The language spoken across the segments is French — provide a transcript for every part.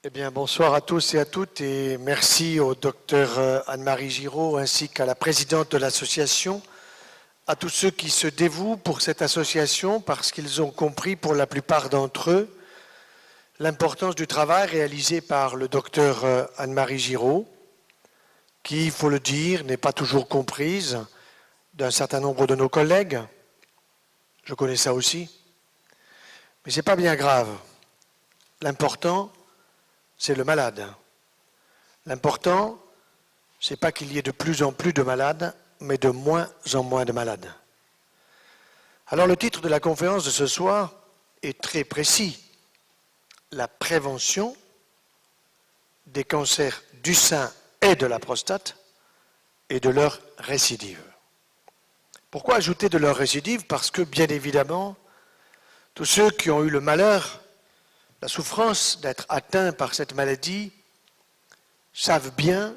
Eh bien, bonsoir à tous et à toutes et merci au docteur Anne-Marie Giraud ainsi qu'à la présidente de l'association, à tous ceux qui se dévouent pour cette association parce qu'ils ont compris pour la plupart d'entre eux l'importance du travail réalisé par le docteur Anne-Marie Giraud, qui, il faut le dire, n'est pas toujours comprise d'un certain nombre de nos collègues. Je connais ça aussi. Mais ce n'est pas bien grave. L'important, c'est le malade. L'important, ce n'est pas qu'il y ait de plus en plus de malades, mais de moins en moins de malades. Alors le titre de la conférence de ce soir est très précis. La prévention des cancers du sein et de la prostate et de leur récidive. Pourquoi ajouter de leur récidive? Parce que, bien évidemment, tous ceux qui ont eu le malheur, la souffrance d'être atteints par cette maladie, savent bien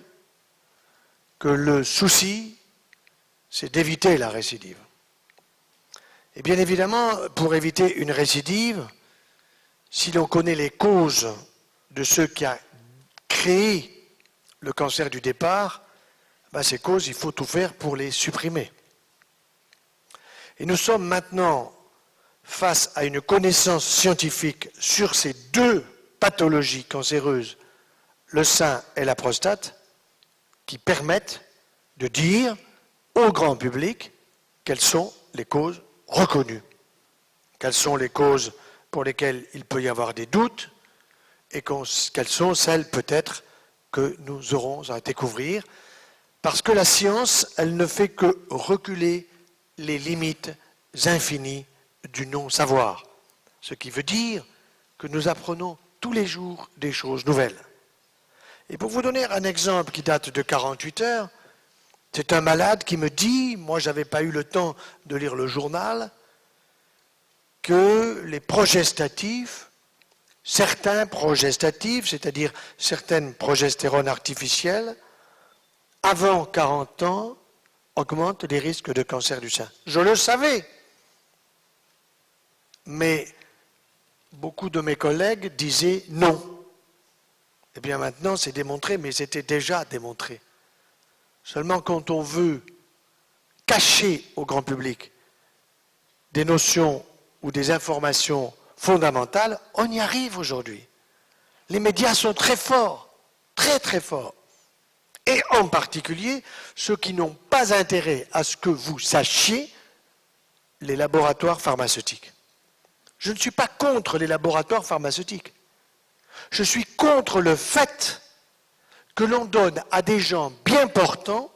que le souci, c'est d'éviter la récidive. Et bien évidemment, pour éviter une récidive, si l'on connaît les causes de ce qui a créé le cancer du départ, ces causes, il faut tout faire pour les supprimer. Et nous sommes maintenant face à une connaissance scientifique sur ces deux pathologies cancéreuses, le sein et la prostate, qui permettent de dire au grand public quelles sont les causes reconnues, quelles sont les causes pour lesquelles il peut y avoir des doutes et quelles sont celles peut-être que nous aurons à découvrir, parce que la science, elle ne fait que reculer les limites infinies du non-savoir, ce qui veut dire que nous apprenons tous les jours des choses nouvelles. Et pour vous donner un exemple qui date de 48 heures, c'est un malade qui me dit, moi je n'avais pas eu le temps de lire le journal, que les progestatifs, certains progestatifs, c'est-à-dire certaines progestérones artificielles, avant 40 ans, augmentent les risques de cancer du sein. Je le savais. Mais beaucoup de mes collègues disaient non. Eh bien maintenant, c'est démontré, mais c'était déjà démontré. Seulement quand on veut cacher au grand public des notions ou des informations fondamentales, on y arrive aujourd'hui. Les médias sont très forts, très très forts. Et en particulier, ceux qui n'ont pas intérêt à ce que vous sachiez, les laboratoires pharmaceutiques. Je ne suis pas contre les laboratoires pharmaceutiques. Je suis contre le fait que l'on donne à des gens bien portants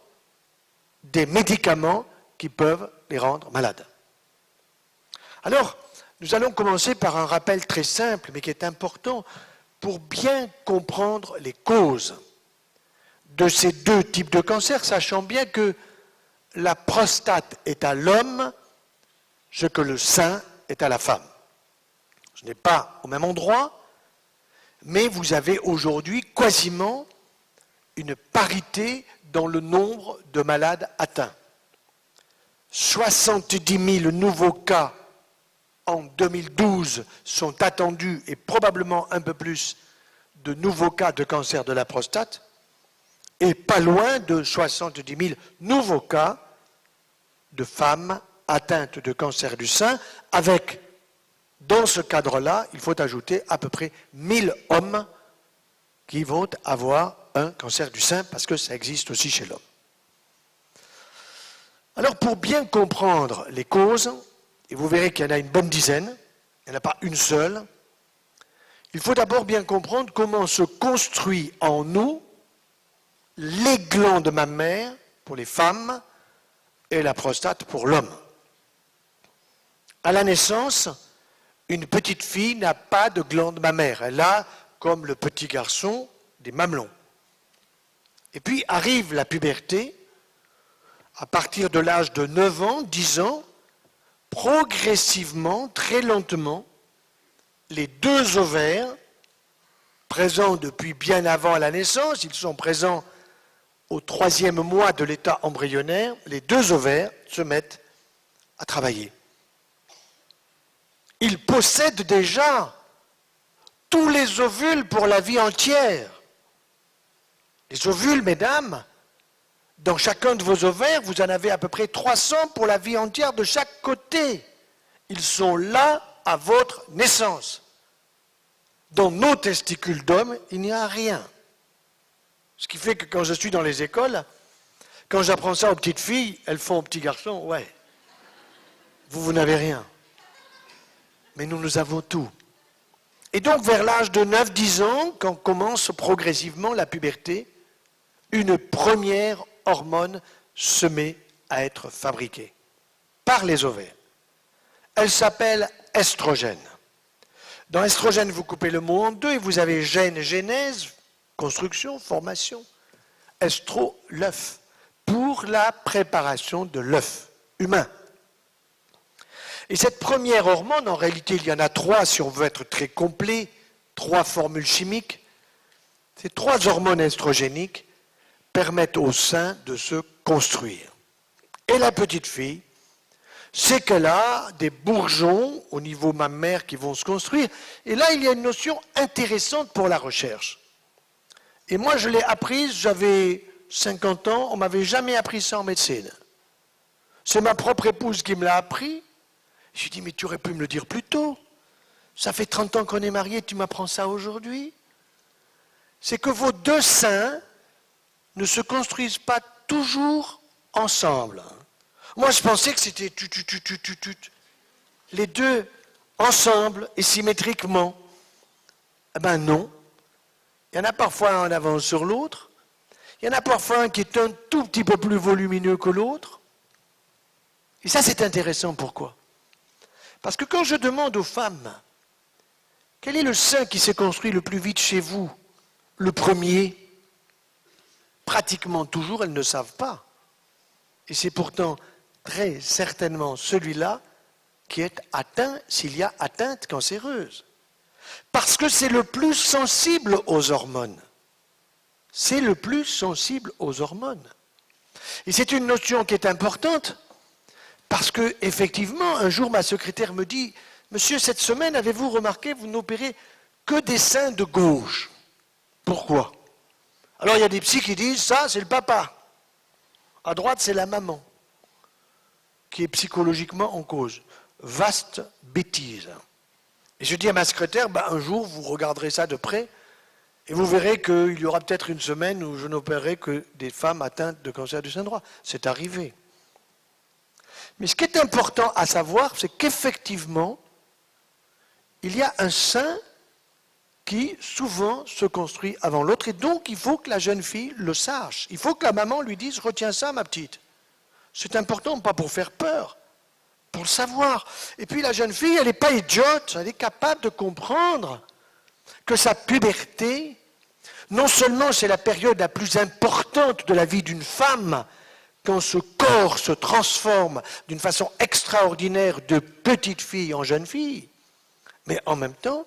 des médicaments qui peuvent les rendre malades. Alors, nous allons commencer par un rappel très simple, mais qui est important pour bien comprendre les causes de ces deux types de cancers, sachant bien que la prostate est à l'homme ce que le sein est à la femme. Ce n'est pas au même endroit, mais vous avez aujourd'hui quasiment une parité dans le nombre de malades atteints. 70 000 nouveaux cas en 2012 sont attendus et probablement un peu plus de nouveaux cas de cancer de la prostate et pas loin de 70 000 nouveaux cas de femmes atteintes de cancer du sein avec, dans ce cadre-là, il faut ajouter à peu près 1000 hommes qui vont avoir un cancer du sein parce que ça existe aussi chez l'homme. Alors pour bien comprendre les causes, et vous verrez qu'il y en a une bonne dizaine, il n'y en a pas une seule, il faut d'abord bien comprendre comment se construit en nous les glandes mammaires pour les femmes et la prostate pour l'homme. À la naissance, une petite fille n'a pas de glande mammaire. Elle a, comme le petit garçon, des mamelons. Et puis arrive la puberté, à partir de l'âge de 9 ans, 10 ans, progressivement, très lentement, les deux ovaires, présents depuis bien avant la naissance, ils sont présents au 3e mois de l'état embryonnaire, les deux ovaires se mettent à travailler. Ils possèdent déjà tous les ovules pour la vie entière. Les ovules, mesdames, dans chacun de vos ovaires, vous en avez à peu près 300 pour la vie entière de chaque côté. Ils sont là à votre naissance. Dans nos testicules d'hommes, il n'y a rien. Ce qui fait que quand je suis dans les écoles, quand j'apprends ça aux petites filles, elles font aux petits garçons, ouais, vous n'avez rien. Mais nous avons tout. Et donc, vers l'âge de 9-10 ans, quand commence progressivement la puberté, une première hormone se met à être fabriquée par les ovaires. Elle s'appelle estrogène. Dans estrogène, vous coupez le mot en deux et vous avez gène, genèse, construction, formation. Estro, l'œuf, pour la préparation de l'œuf humain. Et cette première hormone, en réalité, il y en a 3 si on veut être très complet, 3 formules chimiques. Ces 3 hormones estrogéniques permettent au sein de se construire. Et la petite fille, c'est qu'elle a des bourgeons au niveau mammaire qui vont se construire. Et là, il y a une notion intéressante pour la recherche. Et moi, je l'ai apprise, j'avais 50 ans, on ne m'avait jamais appris ça en médecine. C'est ma propre épouse qui me l'a appris. J'ai dit, mais tu aurais pu me le dire plus tôt. Ça fait 30 ans qu'on est mariés, tu m'apprends ça aujourd'hui. C'est que vos 2 seins ne se construisent pas toujours ensemble. Moi, je pensais que c'était les 2 ensemble et symétriquement. Eh bien non. Il y en a parfois un en avance sur l'autre. Il y en a parfois un qui est un tout petit peu plus volumineux que l'autre. Et ça, c'est intéressant. Pourquoi ? Parce que quand je demande aux femmes, quel est le sein qui s'est construit le plus vite chez vous, le premier, pratiquement toujours, elles ne savent pas. Et c'est pourtant très certainement celui-là qui est atteint s'il y a atteinte cancéreuse. Parce que c'est le plus sensible aux hormones. C'est le plus sensible aux hormones. Et c'est une notion qui est importante parce que, effectivement, un jour ma secrétaire me dit « Monsieur, cette semaine, avez-vous remarqué, vous n'opérez que des seins de gauche. Pourquoi ?» Alors il y a des psys qui disent « Ça, c'est le papa. À droite, c'est la maman. » Qui est psychologiquement en cause. Vaste bêtise. Et je dis à ma secrétaire, un jour, vous regarderez ça de près, et vous verrez qu'il y aura peut-être une semaine où je n'opérerai que des femmes atteintes de cancer du sein droit. C'est arrivé. Mais ce qui est important à savoir, c'est qu'effectivement, il y a un sein qui souvent se construit avant l'autre, et donc il faut que la jeune fille le sache. Il faut que la maman lui dise « Retiens ça, ma petite ». C'est important, pas pour faire peur, pour le savoir. Et puis la jeune fille, elle n'est pas idiote, elle est capable de comprendre que sa puberté, non seulement c'est la période la plus importante de la vie d'une femme, quand ce corps se transforme d'une façon extraordinaire de petite fille en jeune fille, mais en même temps,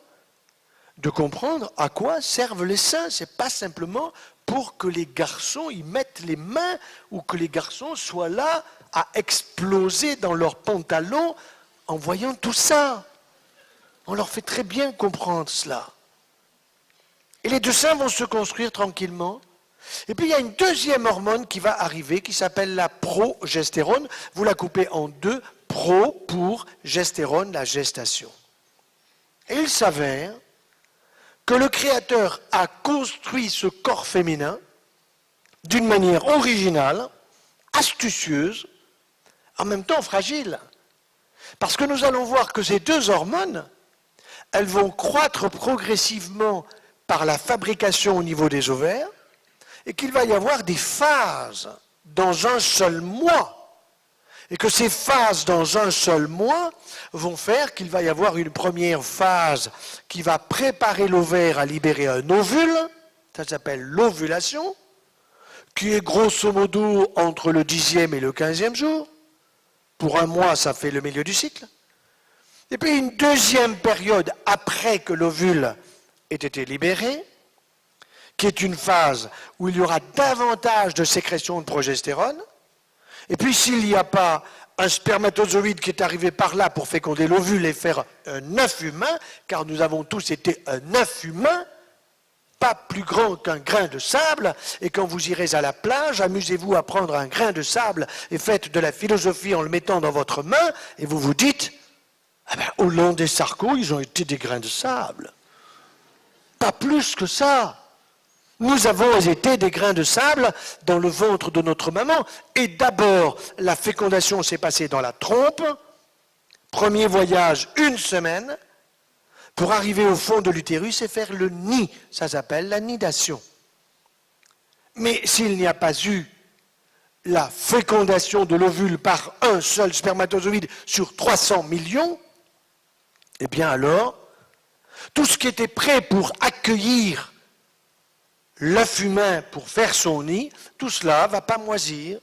de comprendre à quoi servent les seins. Ce n'est pas simplement pour que les garçons y mettent les mains ou que les garçons soient là à exploser dans leurs pantalons en voyant tout ça. On leur fait très bien comprendre cela. Et les 2 seins vont se construire tranquillement. Et puis il y a une deuxième hormone qui va arriver qui s'appelle la progestérone. Vous la coupez en 2, pro pour gestérone, la gestation. Et il s'avère que le Créateur a construit ce corps féminin d'une manière originale, astucieuse, en même temps fragile. Parce que nous allons voir que ces 2 hormones, elles vont croître progressivement par la fabrication au niveau des ovaires, et qu'il va y avoir des phases dans un seul mois. Et que ces phases dans un seul mois vont faire qu'il va y avoir une première phase qui va préparer l'ovaire à libérer un ovule, ça s'appelle l'ovulation, qui est grosso modo entre le 10e et le 15e jour. Pour un mois, ça fait le milieu du cycle. Et puis une deuxième période après que l'ovule ait été libéré, qui est une phase où il y aura davantage de sécrétion de progestérone. Et puis s'il n'y a pas un spermatozoïde qui est arrivé par là pour féconder l'ovule et faire un œuf humain, car nous avons tous été un œuf humain, pas plus grand qu'un grain de sable, et quand vous irez à la plage, amusez-vous à prendre un grain de sable et faites de la philosophie en le mettant dans votre main, et vous vous dites, ah ben, Hollande et Sarko, ils ont été des grains de sable. Pas plus que ça. Nous avons été des grains de sable dans le ventre de notre maman. Et d'abord, la fécondation s'est passée dans la trompe. Premier voyage, 1 semaine, pour arriver au fond de l'utérus et faire le nid. Ça s'appelle la nidation. Mais s'il n'y a pas eu la fécondation de l'ovule par un seul spermatozoïde sur 300 millions, eh bien alors, tout ce qui était prêt pour accueillir l'œuf humain pour faire son nid, tout cela ne va pas moisir.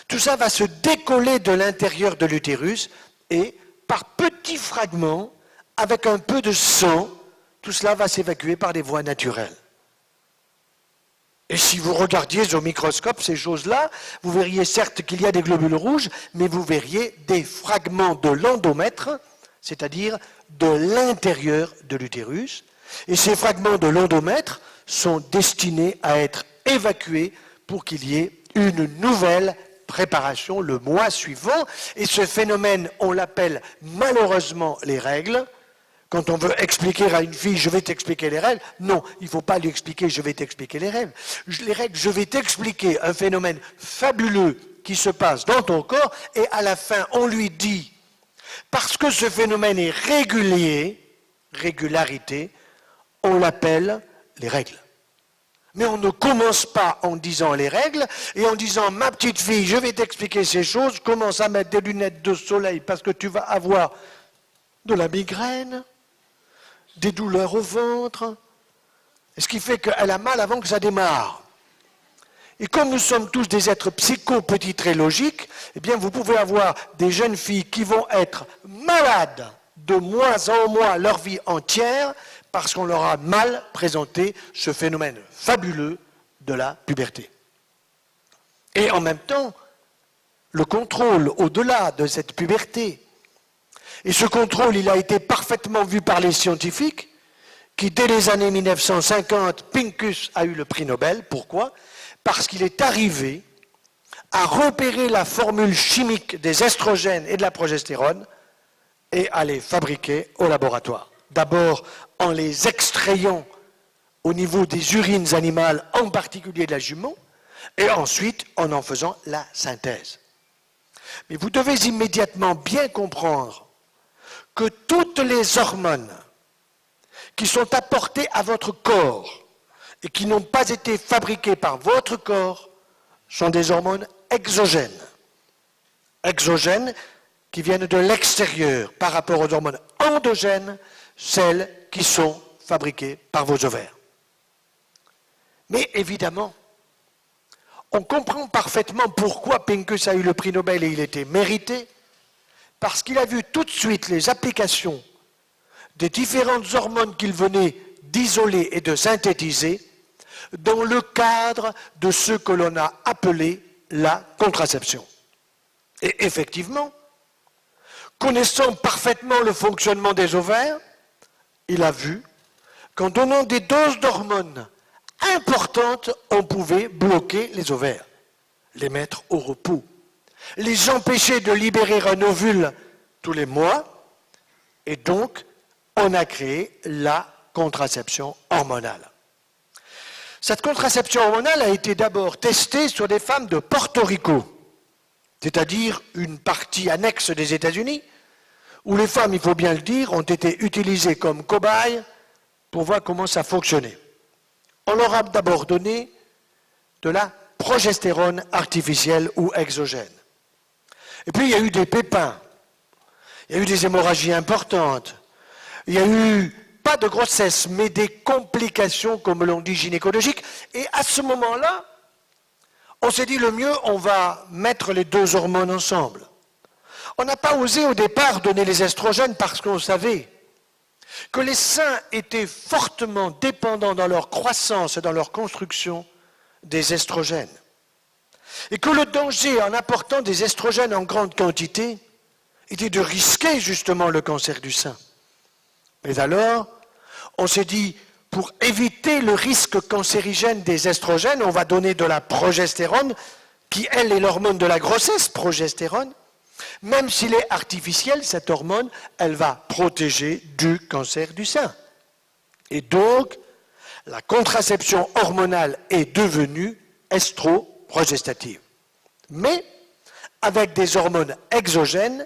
Tout ça va se décoller de l'intérieur de l'utérus et par petits fragments, avec un peu de sang, tout cela va s'évacuer par des voies naturelles. Et si vous regardiez au microscope ces choses-là, vous verriez certes qu'il y a des globules rouges, mais vous verriez des fragments de l'endomètre, c'est-à-dire de l'intérieur de l'utérus. Et ces fragments de l'endomètre sont destinés à être évacués pour qu'il y ait une nouvelle préparation le mois suivant. Et ce phénomène, on l'appelle malheureusement les règles. Quand on veut expliquer à une fille, je vais t'expliquer les règles, non, il ne faut pas lui expliquer, je vais t'expliquer les règles. Les règles, je vais t'expliquer un phénomène fabuleux qui se passe dans ton corps, et à la fin, on lui dit, parce que ce phénomène est régulier, régularité, on l'appelle les règles. Mais on ne commence pas en disant les règles et en disant, ma petite fille, je vais t'expliquer ces choses, commence à mettre des lunettes de soleil parce que tu vas avoir de la migraine, des douleurs au ventre, ce qui fait qu'elle a mal avant que ça démarre. Et comme nous sommes tous des êtres psycho-petits très logiques, eh bien vous pouvez avoir des jeunes filles qui vont être malades de mois en mois leur vie entière parce qu'on leur a mal présenté ce phénomène fabuleux de la puberté. Et en même temps, le contrôle au-delà de cette puberté. Et ce contrôle, il a été parfaitement vu par les scientifiques qui, dès les années 1950, Pincus a eu le prix Nobel. Pourquoi ? Parce qu'il est arrivé à repérer la formule chimique des estrogènes et de la progestérone et à les fabriquer au laboratoire. D'abord en les extrayant au niveau des urines animales, en particulier de la jument, et ensuite en faisant la synthèse. Mais vous devez immédiatement bien comprendre que toutes les hormones qui sont apportées à votre corps et qui n'ont pas été fabriquées par votre corps sont des hormones exogènes. Exogènes qui viennent de l'extérieur par rapport aux hormones endogènes, celles qui sont fabriquées par vos ovaires. Mais évidemment, on comprend parfaitement pourquoi Pincus a eu le prix Nobel et il était mérité, parce qu'il a vu tout de suite les applications des différentes hormones qu'il venait d'isoler et de synthétiser dans le cadre de ce que l'on a appelé la contraception. Et effectivement, connaissant parfaitement le fonctionnement des ovaires, il a vu qu'en donnant des doses d'hormones importantes, on pouvait bloquer les ovaires, les mettre au repos, les empêcher de libérer un ovule tous les mois, et donc on a créé la contraception hormonale. Cette contraception hormonale a été d'abord testée sur des femmes de Porto Rico, c'est-à-dire une partie annexe des États-Unis, où les femmes, il faut bien le dire, ont été utilisées comme cobayes pour voir comment ça fonctionnait. On leur a d'abord donné de la progestérone artificielle ou exogène. Et puis il y a eu des pépins, il y a eu des hémorragies importantes, il y a eu pas de grossesse, mais des complications, comme l'on dit, gynécologiques. Et à ce moment-là, on s'est dit le mieux, on va mettre les deux hormones ensemble. On n'a pas osé au départ donner les estrogènes parce qu'on savait que les seins étaient fortement dépendants dans leur croissance et dans leur construction des estrogènes. Et que le danger en apportant des estrogènes en grande quantité était de risquer justement le cancer du sein. Mais alors, on s'est dit, pour éviter le risque cancérigène des estrogènes, on va donner de la progestérone, qui, elle, est l'hormone de la grossesse, progestérone. Même s'il est artificiel, cette hormone, elle va protéger du cancer du sein. Et donc, la contraception hormonale est devenue estro-progestative. Mais avec des hormones exogènes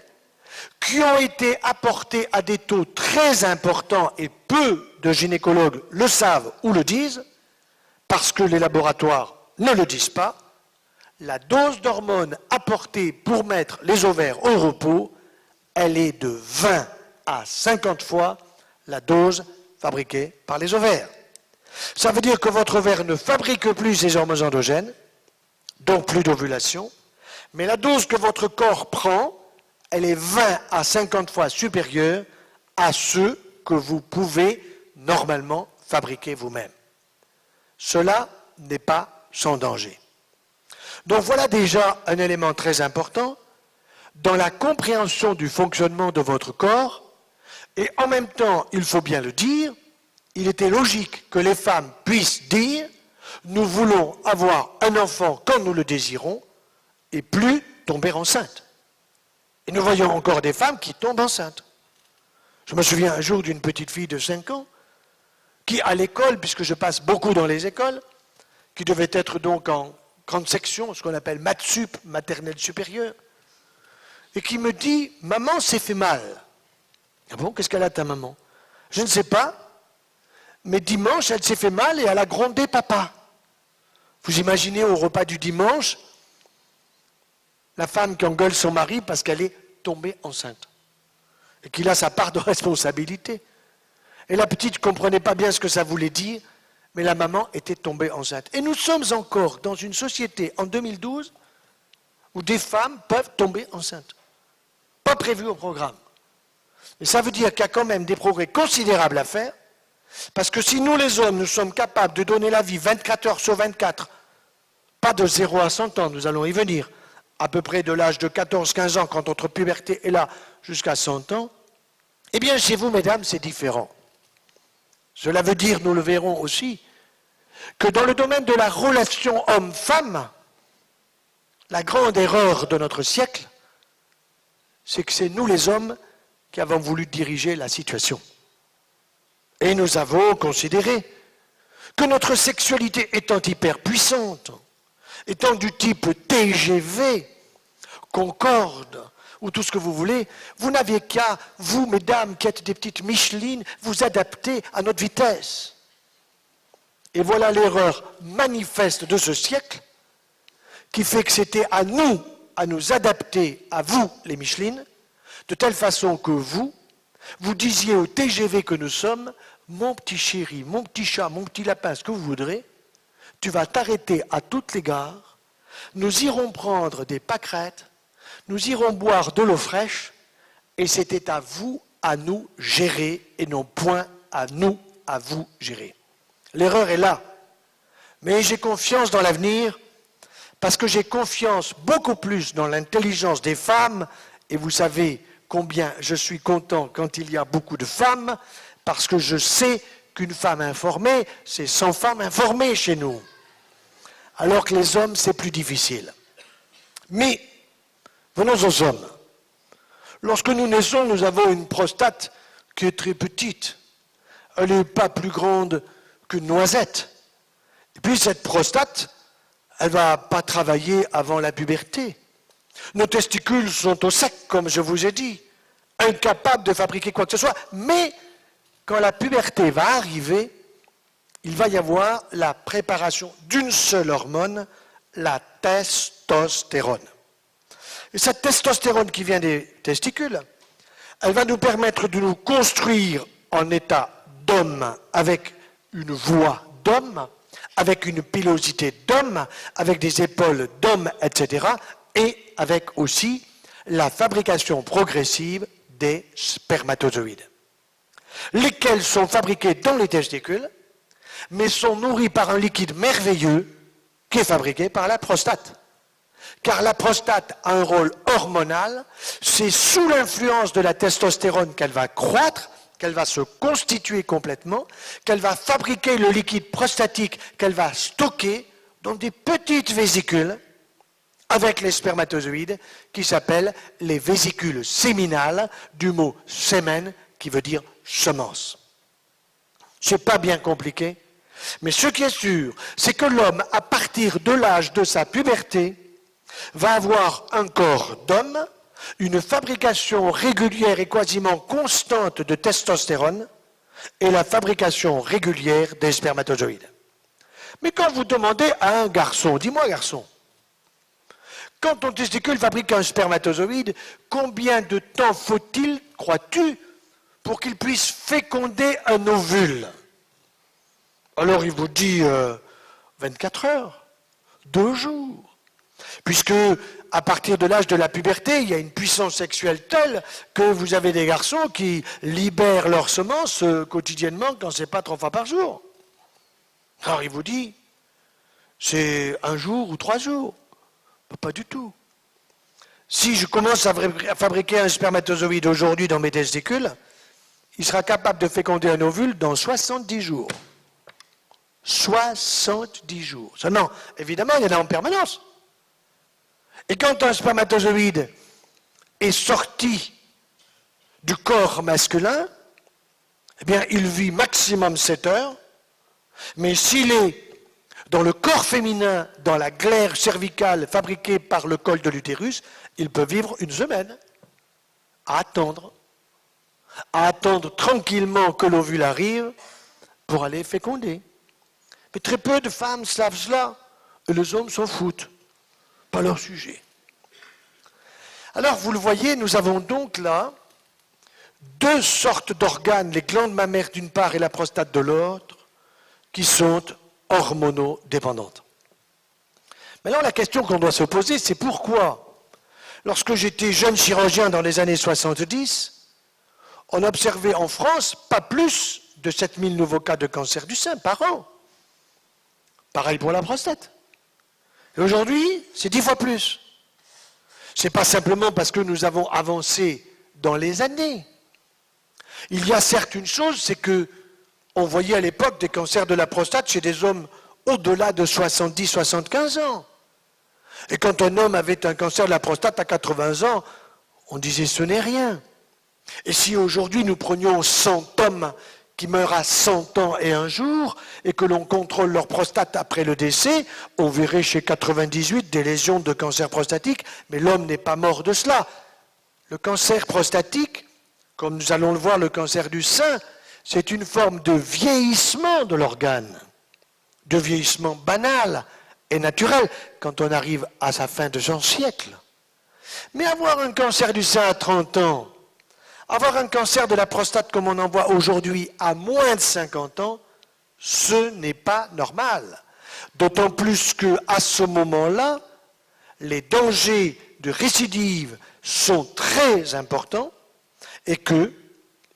qui ont été apportées à des taux très importants, et peu de gynécologues le savent ou le disent, parce que les laboratoires ne le disent pas. La dose d'hormones apportée pour mettre les ovaires au repos, elle est de 20 à 50 fois la dose fabriquée par les ovaires. Ça veut dire que votre ovaire ne fabrique plus ces hormones endogènes, donc plus d'ovulation, mais la dose que votre corps prend, elle est 20 à 50 fois supérieure à ce que vous pouvez normalement fabriquer vous-même. Cela n'est pas sans danger. Donc voilà déjà un élément très important dans la compréhension du fonctionnement de votre corps, et en même temps, il faut bien le dire, il était logique que les femmes puissent dire « nous voulons avoir un enfant quand nous le désirons et plus tomber enceinte ». Et nous voyons encore des femmes qui tombent enceintes. Je me souviens un jour d'une petite fille de 5 ans qui, à l'école, puisque je passe beaucoup dans les écoles, qui devait être donc en grande section, ce qu'on appelle maths sup, maternelle supérieure, et qui me dit « Maman s'est fait mal ». Ah bon, qu'est-ce qu'elle a ta maman? Je ne sais pas, mais dimanche, elle s'est fait mal et elle a grondé papa. Vous imaginez au repas du dimanche, la femme qui engueule son mari parce qu'elle est tombée enceinte et qu'il a sa part de responsabilité. Et la petite ne comprenait pas bien ce que ça voulait dire, mais la maman était tombée enceinte. Et nous sommes encore dans une société en 2012 où des femmes peuvent tomber enceintes. Pas prévu au programme. Et ça veut dire qu'il y a quand même des progrès considérables à faire, parce que si nous les hommes, nous sommes capables de donner la vie 24 heures sur 24, pas de 0 à 100 ans, nous allons y venir, à peu près de l'âge de 14-15 ans, quand notre puberté est là, jusqu'à 100 ans, eh bien chez vous, mesdames, c'est différent. Cela veut dire, nous le verrons aussi, que dans le domaine de la relation homme-femme, la grande erreur de notre siècle, c'est que c'est nous les hommes qui avons voulu diriger la situation. Et nous avons considéré que notre sexualité étant hyper puissante, étant du type TGV, Concorde, ou tout ce que vous voulez, vous n'aviez qu'à, vous, mesdames, qui êtes des petites Michelines, vous adapter à notre vitesse. Et voilà l'erreur manifeste de ce siècle, qui fait que c'était à nous adapter à vous, les Michelines, de telle façon que vous disiez au TGV que nous sommes, mon petit chéri, mon petit chat, mon petit lapin, ce que vous voudrez, tu vas t'arrêter à toutes les gares, nous irons prendre des pâquerettes, nous irons boire de l'eau fraîche, et c'était à vous, à nous gérer, et non point à nous, à vous gérer. L'erreur est là. Mais j'ai confiance dans l'avenir, parce que j'ai confiance beaucoup plus dans l'intelligence des femmes, et vous savez combien je suis content quand il y a beaucoup de femmes, parce que je sais qu'une femme informée, c'est 100 femmes informées chez nous. Alors que les hommes, c'est plus difficile. Mais, venons aux hommes. Lorsque nous naissons, nous avons une prostate qui est très petite. Elle n'est pas plus grande qu'une noisette. Et puis cette prostate, elle ne va pas travailler avant la puberté. Nos testicules sont au sec, comme je vous ai dit, incapables de fabriquer quoi que ce soit. Mais quand la puberté va arriver, il va y avoir la préparation d'une seule hormone, la testostérone. Et cette testostérone qui vient des testicules, elle va nous permettre de nous construire en état d'homme, avec une voix d'homme, avec une pilosité d'homme, avec des épaules d'homme, etc., et avec aussi la fabrication progressive des spermatozoïdes, lesquels sont fabriqués dans les testicules, mais sont nourris par un liquide merveilleux qui est fabriqué par la prostate. car la prostate a un rôle hormonal, c'est sous l'influence de la testostérone qu'elle va croître, qu'elle va se constituer complètement, qu'elle va fabriquer le liquide prostatique qu'elle va stocker dans des petites vésicules avec les spermatozoïdes qui s'appellent les vésicules séminales, du mot sémen qui veut dire semence. C'est pas bien compliqué, mais ce qui est sûr, c'est que l'homme, à partir de l'âge de sa puberté, va avoir un corps d'homme, une fabrication régulière et quasiment constante de testostérone et la fabrication régulière des spermatozoïdes. Mais quand vous demandez à un garçon, dis-moi garçon, quand ton testicule fabrique un spermatozoïde, combien de temps faut-il, crois-tu, pour qu'il puisse féconder un ovule? Alors il vous dit 24 heures, 2 jours. Puisque à partir de l'âge de la puberté, il y a une puissance sexuelle telle que vous avez des garçons qui libèrent leurs semences quotidiennement quand ce n'est pas 3 fois par jour. Alors il vous dit, c'est 1 jour ou 3 jours. Pas du tout. Si je commence à fabriquer un spermatozoïde aujourd'hui dans mes testicules, il sera capable de féconder un ovule dans 70 jours. 70 jours. Seulement, évidemment, il y en a en permanence. Et quand un spermatozoïde est sorti du corps masculin, eh bien, il vit maximum 7 heures, mais s'il est dans le corps féminin, dans la glaire cervicale fabriquée par le col de l'utérus, il peut vivre 1 semaine à attendre tranquillement que l'ovule arrive pour aller féconder. Mais très peu de femmes savent cela, et les hommes s'en foutent, pas leur sujet. Alors, vous le voyez, nous avons donc là 2 sortes d'organes, les glandes mammaires d'une part et la prostate de l'autre, qui sont hormonodépendantes. Maintenant, la question qu'on doit se poser, c'est pourquoi, lorsque j'étais jeune chirurgien dans les années 70, on observait en France pas plus de 7000 nouveaux cas de cancer du sein par an. Pareil pour la prostate. Et aujourd'hui, c'est 10 fois plus. Ce n'est pas simplement parce que nous avons avancé dans les années. Il y a certes une chose, c'est que on voyait à l'époque des cancers de la prostate chez des hommes au-delà de 70-75 ans. Et quand un homme avait un cancer de la prostate à 80 ans, on disait ce n'est rien. Et si aujourd'hui nous prenions 100 hommes qui meurent à 100 ans et 1 jour, et que l'on contrôle leur prostate après le décès, on verrait chez 98 des lésions de cancer prostatique, mais l'homme n'est pas mort de cela. Le cancer prostatique, comme nous allons le voir, le cancer du sein, c'est une forme de vieillissement de l'organe, de vieillissement banal et naturel quand on arrive à sa fin de son siècle. Mais avoir un cancer du sein à 30 ans, avoir un cancer de la prostate comme on en voit aujourd'hui à moins de 50 ans, ce n'est pas normal. D'autant plus qu'à ce moment-là, les dangers de récidive sont très importants et qu'il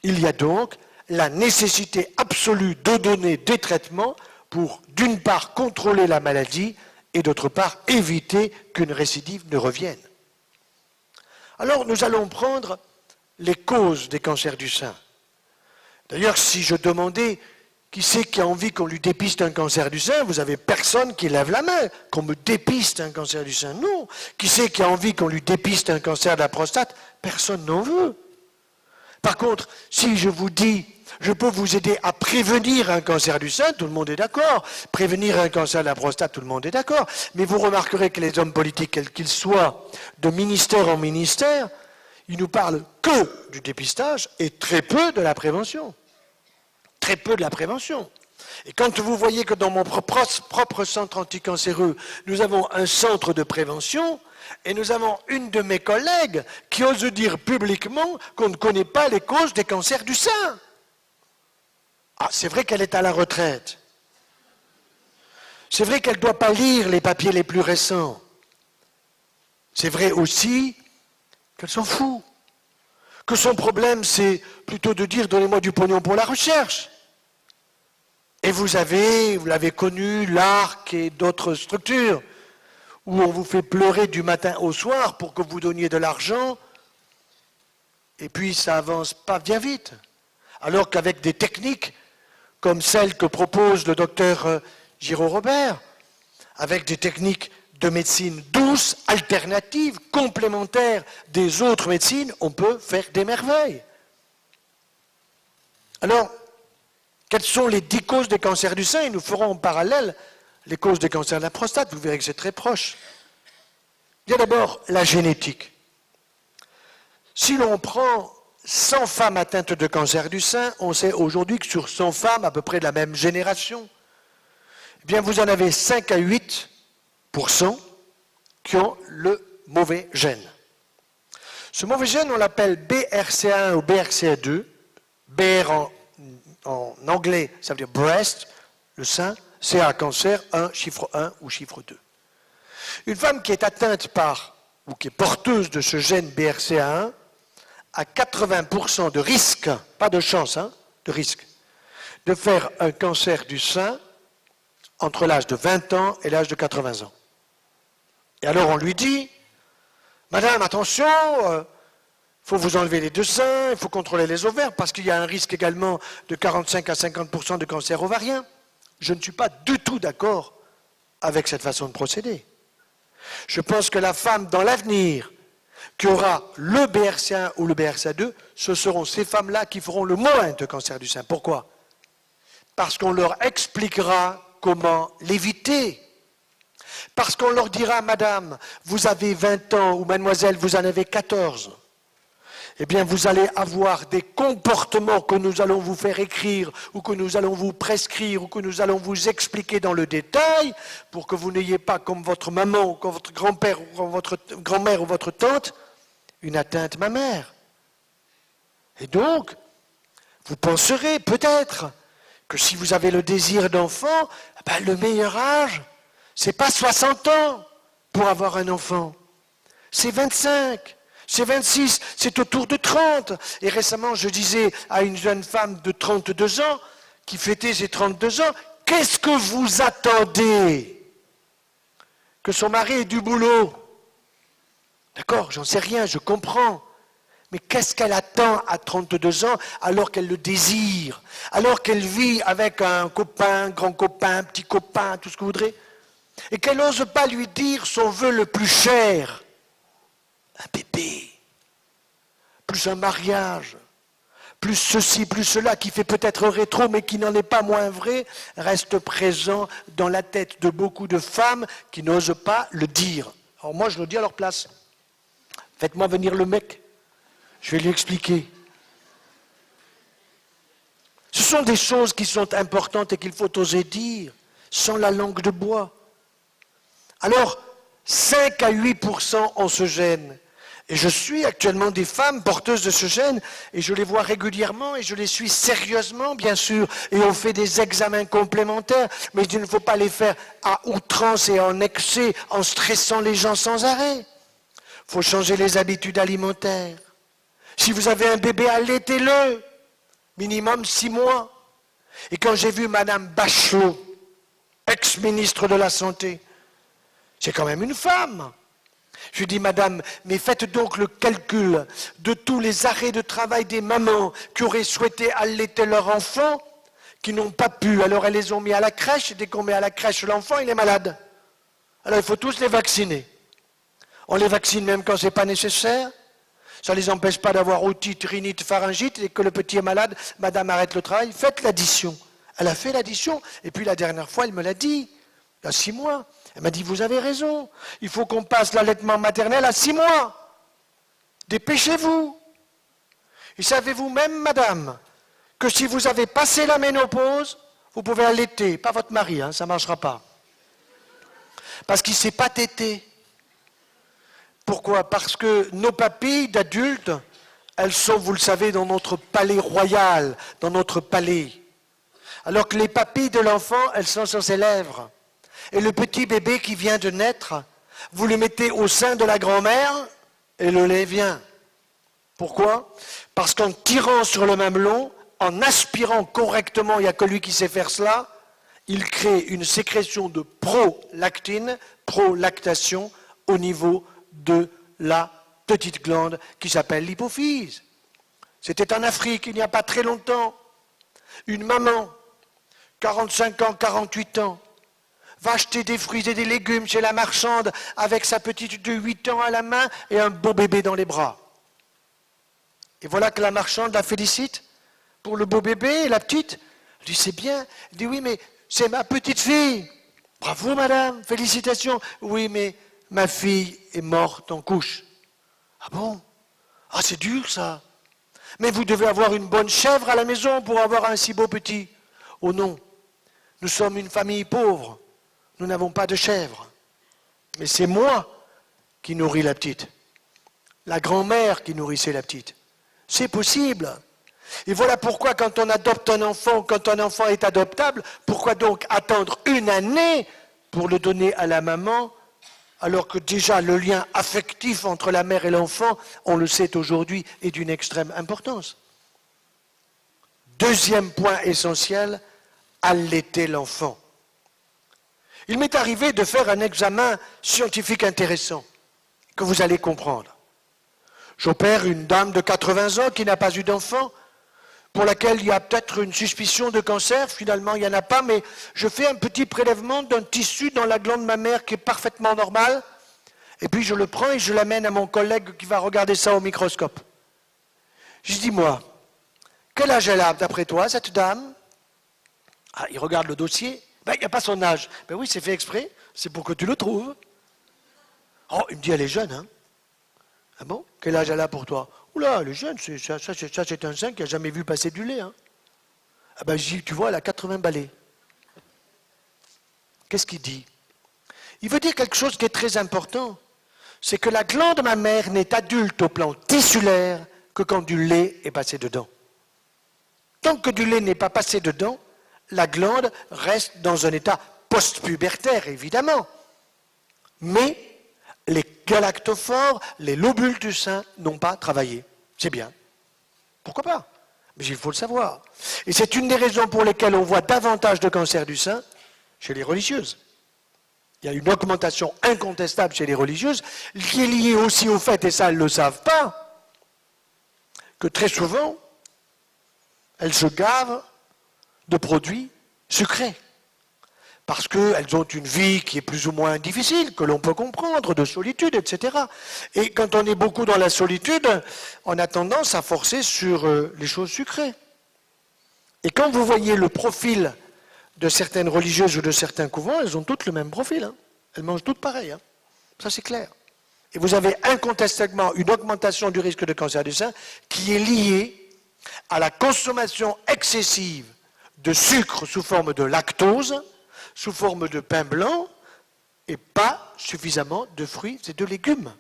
y a donc la nécessité absolue de donner des traitements pour, d'une part, contrôler la maladie et, d'autre part, éviter qu'une récidive ne revienne. Alors, nous allons prendre les causes des cancers du sein. D'ailleurs, si je demandais qui c'est qui a envie qu'on lui dépiste un cancer du sein, vous n'avez personne qui lève la main, qu'on me dépiste un cancer du sein. Non. Qui c'est qui a envie qu'on lui dépiste un cancer de la prostate? Personne n'en veut. Par contre, si je vous dis, je peux vous aider à prévenir un cancer du sein, tout le monde est d'accord. Prévenir un cancer de la prostate, tout le monde est d'accord. Mais vous remarquerez que les hommes politiques, quels qu'ils soient, de ministère en ministère, ils nous parlent que du dépistage et très peu de la prévention. Très peu de la prévention. Et quand vous voyez que dans mon propre centre anticancéreux, nous avons un centre de prévention, et nous avons une de mes collègues qui ose dire publiquement qu'on ne connaît pas les causes des cancers du sein. Ah, c'est vrai qu'elle est à la retraite. C'est vrai qu'elle ne doit pas lire les papiers les plus récents. C'est vrai aussi qu'elle s'en fout. Que son problème, c'est plutôt de dire « donnez-moi du pognon pour la recherche ». Et vous l'avez connu, l'ARC et d'autres structures, où on vous fait pleurer du matin au soir pour que vous donniez de l'argent, et puis ça avance pas bien vite. Alors qu'avec des techniques comme celles que propose le docteur Giraud-Robert, avec des techniques de médecine douce, alternatives, complémentaires des autres médecines, on peut faire des merveilles. Alors, quelles sont les 10 causes des cancers du sein? Et nous ferons en parallèle les causes des cancers de la prostate, vous verrez que c'est très proche. Bien d'abord, la génétique. Si l'on prend 100 femmes atteintes de cancer du sein, on sait aujourd'hui que sur 100 femmes, à peu près de la même génération, eh bien vous en avez 5 à 8% qui ont le mauvais gène. Ce mauvais gène, on l'appelle BRCA1 ou BRCA2. BR en anglais, ça veut dire breast, le sein, CA cancer, 1, chiffre 1 ou chiffre 2. Une femme qui est atteinte par, ou qui est porteuse de ce gène BRCA1, a 80% de risque, pas de chance, de risque, de faire un cancer du sein entre l'âge de 20 ans et l'âge de 80 ans. Et alors on lui dit, madame, attention, il faut vous enlever les 2 seins, il faut contrôler les ovaires, parce qu'il y a un risque également de 45 à 50% de cancer ovarien. Je ne suis pas du tout d'accord avec cette façon de procéder. Je pense que la femme, dans l'avenir, qui aura le BRCA1 ou le BRCA2, ce seront ces femmes-là qui feront le moins de cancer du sein. Pourquoi? Parce qu'on leur expliquera comment l'éviter. Parce qu'on leur dira, madame, vous avez 20 ans, ou mademoiselle, vous en avez 14. Eh bien, vous allez avoir des comportements que nous allons vous faire écrire, ou que nous allons vous prescrire, ou que nous allons vous expliquer dans le détail, pour que vous n'ayez pas, comme votre maman, ou comme votre grand-père, ou comme votre grand-mère, ou votre tante, une atteinte mammaire. Et donc, vous penserez peut-être que si vous avez le désir d'enfant, le meilleur âge, c'est pas 60 ans pour avoir un enfant, c'est 25. C'est 26, c'est autour de 30. Et récemment, je disais à une jeune femme de 32 ans, qui fêtait ses 32 ans, qu'est-ce que vous attendez? Que son mari ait du boulot? D'accord, j'en sais rien, je comprends. Mais qu'est-ce qu'elle attend à 32 ans alors qu'elle le désire? Alors qu'elle vit avec un copain, grand copain, petit copain, tout ce que vous voudrez? Et qu'elle n'ose pas lui dire son vœu le plus cher? Un bébé, plus un mariage, plus ceci, plus cela, qui fait peut-être rétro, mais qui n'en est pas moins vrai, reste présent dans la tête de beaucoup de femmes qui n'osent pas le dire. Alors moi, je le dis à leur place. Faites-moi venir le mec, je vais lui expliquer. Ce sont des choses qui sont importantes et qu'il faut oser dire, sans la langue de bois. Alors, 5 à 8% ont ce gène. Et je suis actuellement des femmes porteuses de ce gène, et je les vois régulièrement, et je les suis sérieusement, bien sûr, et on fait des examens complémentaires, mais il ne faut pas les faire à outrance et en excès, en stressant les gens sans arrêt. Il faut changer les habitudes alimentaires. Si vous avez un bébé, allaitez-le, minimum 6 mois. Et quand j'ai vu Madame Bachelot, ex-ministre de la Santé, c'est quand même une femme. Je lui dis, madame, mais faites donc le calcul de tous les arrêts de travail des mamans qui auraient souhaité allaiter leur enfant, qui n'ont pas pu. Alors elles les ont mis à la crèche, et dès qu'on met à la crèche l'enfant, il est malade. Alors il faut tous les vacciner. On les vaccine même quand ce n'est pas nécessaire. Ça ne les empêche pas d'avoir otite, rhinite, pharyngite, et que le petit est malade, madame arrête le travail, faites l'addition. Elle a fait l'addition, et puis la dernière fois, elle me l'a dit, il y a 6 mois. Elle m'a dit, vous avez raison, il faut qu'on passe l'allaitement maternel à 6 mois. Dépêchez-vous. Et savez-vous même, madame, que si vous avez passé la ménopause, vous pouvez allaiter, pas votre mari, ça ne marchera pas. Parce qu'il ne sait pas téter. Pourquoi? Parce que nos papilles d'adultes, elles sont, vous le savez, dans notre palais royal, dans notre palais. Alors que les papilles de l'enfant, elles sont sur ses lèvres. Et le petit bébé qui vient de naître, vous le mettez au sein de la grand-mère et le lait vient. Pourquoi? Parce qu'en tirant sur le mamelon, en aspirant correctement, il n'y a que lui qui sait faire cela, il crée une sécrétion de prolactine, prolactation, au niveau de la petite glande qui s'appelle l'hypophyse. C'était en Afrique, il n'y a pas très longtemps. Une maman, 45 ans, 48 ans, va acheter des fruits et des légumes chez la marchande avec sa petite de 8 ans à la main et un beau bébé dans les bras. Et voilà que la marchande la félicite pour le beau bébé et la petite. Elle dit, c'est bien. Elle dit, oui, mais c'est ma petite fille. Bravo, madame, félicitations. Oui, mais ma fille est morte en couche. Ah bon? Ah, c'est dur, ça. Mais vous devez avoir une bonne chèvre à la maison pour avoir un si beau petit. Oh non, nous sommes une famille pauvre. Nous n'avons pas de chèvre. Mais c'est moi qui nourris la petite. La grand-mère qui nourrissait la petite. C'est possible. Et voilà pourquoi quand on adopte un enfant, quand un enfant est adoptable, pourquoi donc attendre une année pour le donner à la maman, alors que déjà le lien affectif entre la mère et l'enfant, on le sait aujourd'hui, est d'une extrême importance. Deuxième point essentiel, allaiter l'enfant. Il m'est arrivé de faire un examen scientifique intéressant, que vous allez comprendre. J'opère une dame de 80 ans qui n'a pas eu d'enfant, pour laquelle il y a peut-être une suspicion de cancer, finalement il n'y en a pas, mais je fais un petit prélèvement d'un tissu dans la glande mammaire qui est parfaitement normal, et puis je le prends et je l'amène à mon collègue qui va regarder ça au microscope. Je dis, dis-moi, quel âge elle a d'après toi, cette dame? Ah, il regarde le dossier, ben, il n'y a pas son âge. Ben oui, c'est fait exprès, c'est pour que tu le trouves. Oh, il me dit, elle est jeune, hein? Ah bon? Quel âge elle a pour toi? Oula, elle est jeune, ça c'est un sein qui n'a jamais vu passer du lait. Hein. Ah ben, je dis, tu vois, elle a 80 balais. Qu'est-ce qu'il dit? Il veut dire quelque chose qui est très important. C'est que la glande mammaire n'est adulte au plan tissulaire que quand du lait est passé dedans. Tant que du lait n'est pas passé dedans, la glande reste dans un état post-pubertaire, évidemment. Mais les galactophores, les lobules du sein n'ont pas travaillé. C'est bien. Pourquoi pas? Mais il faut le savoir. Et c'est une des raisons pour lesquelles on voit davantage de cancers du sein chez les religieuses. Il y a une augmentation incontestable chez les religieuses qui est liée aussi au fait, et ça elles ne le savent pas, que très souvent, elles se gavent de produits sucrés. Parce qu'elles ont une vie qui est plus ou moins difficile, que l'on peut comprendre, de solitude, etc. Et quand on est beaucoup dans la solitude, on a tendance à forcer sur les choses sucrées. Et quand vous voyez le profil de certaines religieuses ou de certains couvents, elles ont toutes le même profil. Hein. Elles mangent toutes pareil. Hein. Ça, c'est clair. Et vous avez incontestablement une augmentation du risque de cancer du sein qui est liée à la consommation excessive de sucre sous forme de lactose, sous forme de pain blanc, et pas suffisamment de fruits et de légumes.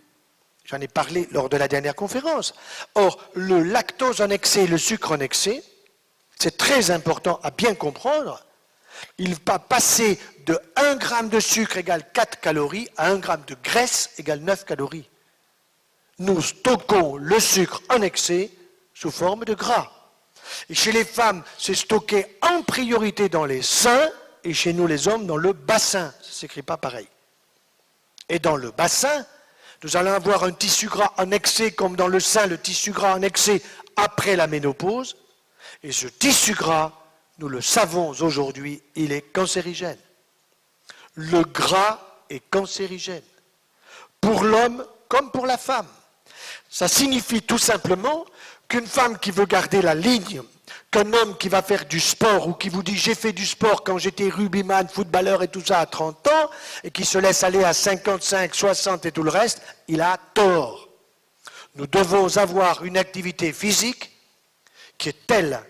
J'en ai parlé lors de la dernière conférence. Or, le lactose en excès, le sucre en excès, c'est très important à bien comprendre. Il va passer de 1 gramme de sucre égale 4 calories à 1 gramme de graisse égale 9 calories. Nous stockons le sucre en excès sous forme de gras. Et chez les femmes, c'est stocké en priorité dans les seins, et chez nous les hommes dans le bassin. Ça ne s'écrit pas pareil. Et dans le bassin, nous allons avoir un tissu gras en excès, comme dans le sein, le tissu gras en excès après la ménopause. Et ce tissu gras, nous le savons aujourd'hui, il est cancérigène. Le gras est cancérigène. Pour l'homme comme pour la femme. Ça signifie tout simplement qu'une femme qui veut garder la ligne, qu'un homme qui va faire du sport ou qui vous dit j'ai fait du sport quand j'étais rugbyman, footballeur et tout ça à 30 ans et qui se laisse aller à 55, 60 et tout le reste, il a tort. Nous devons avoir une activité physique qui est telle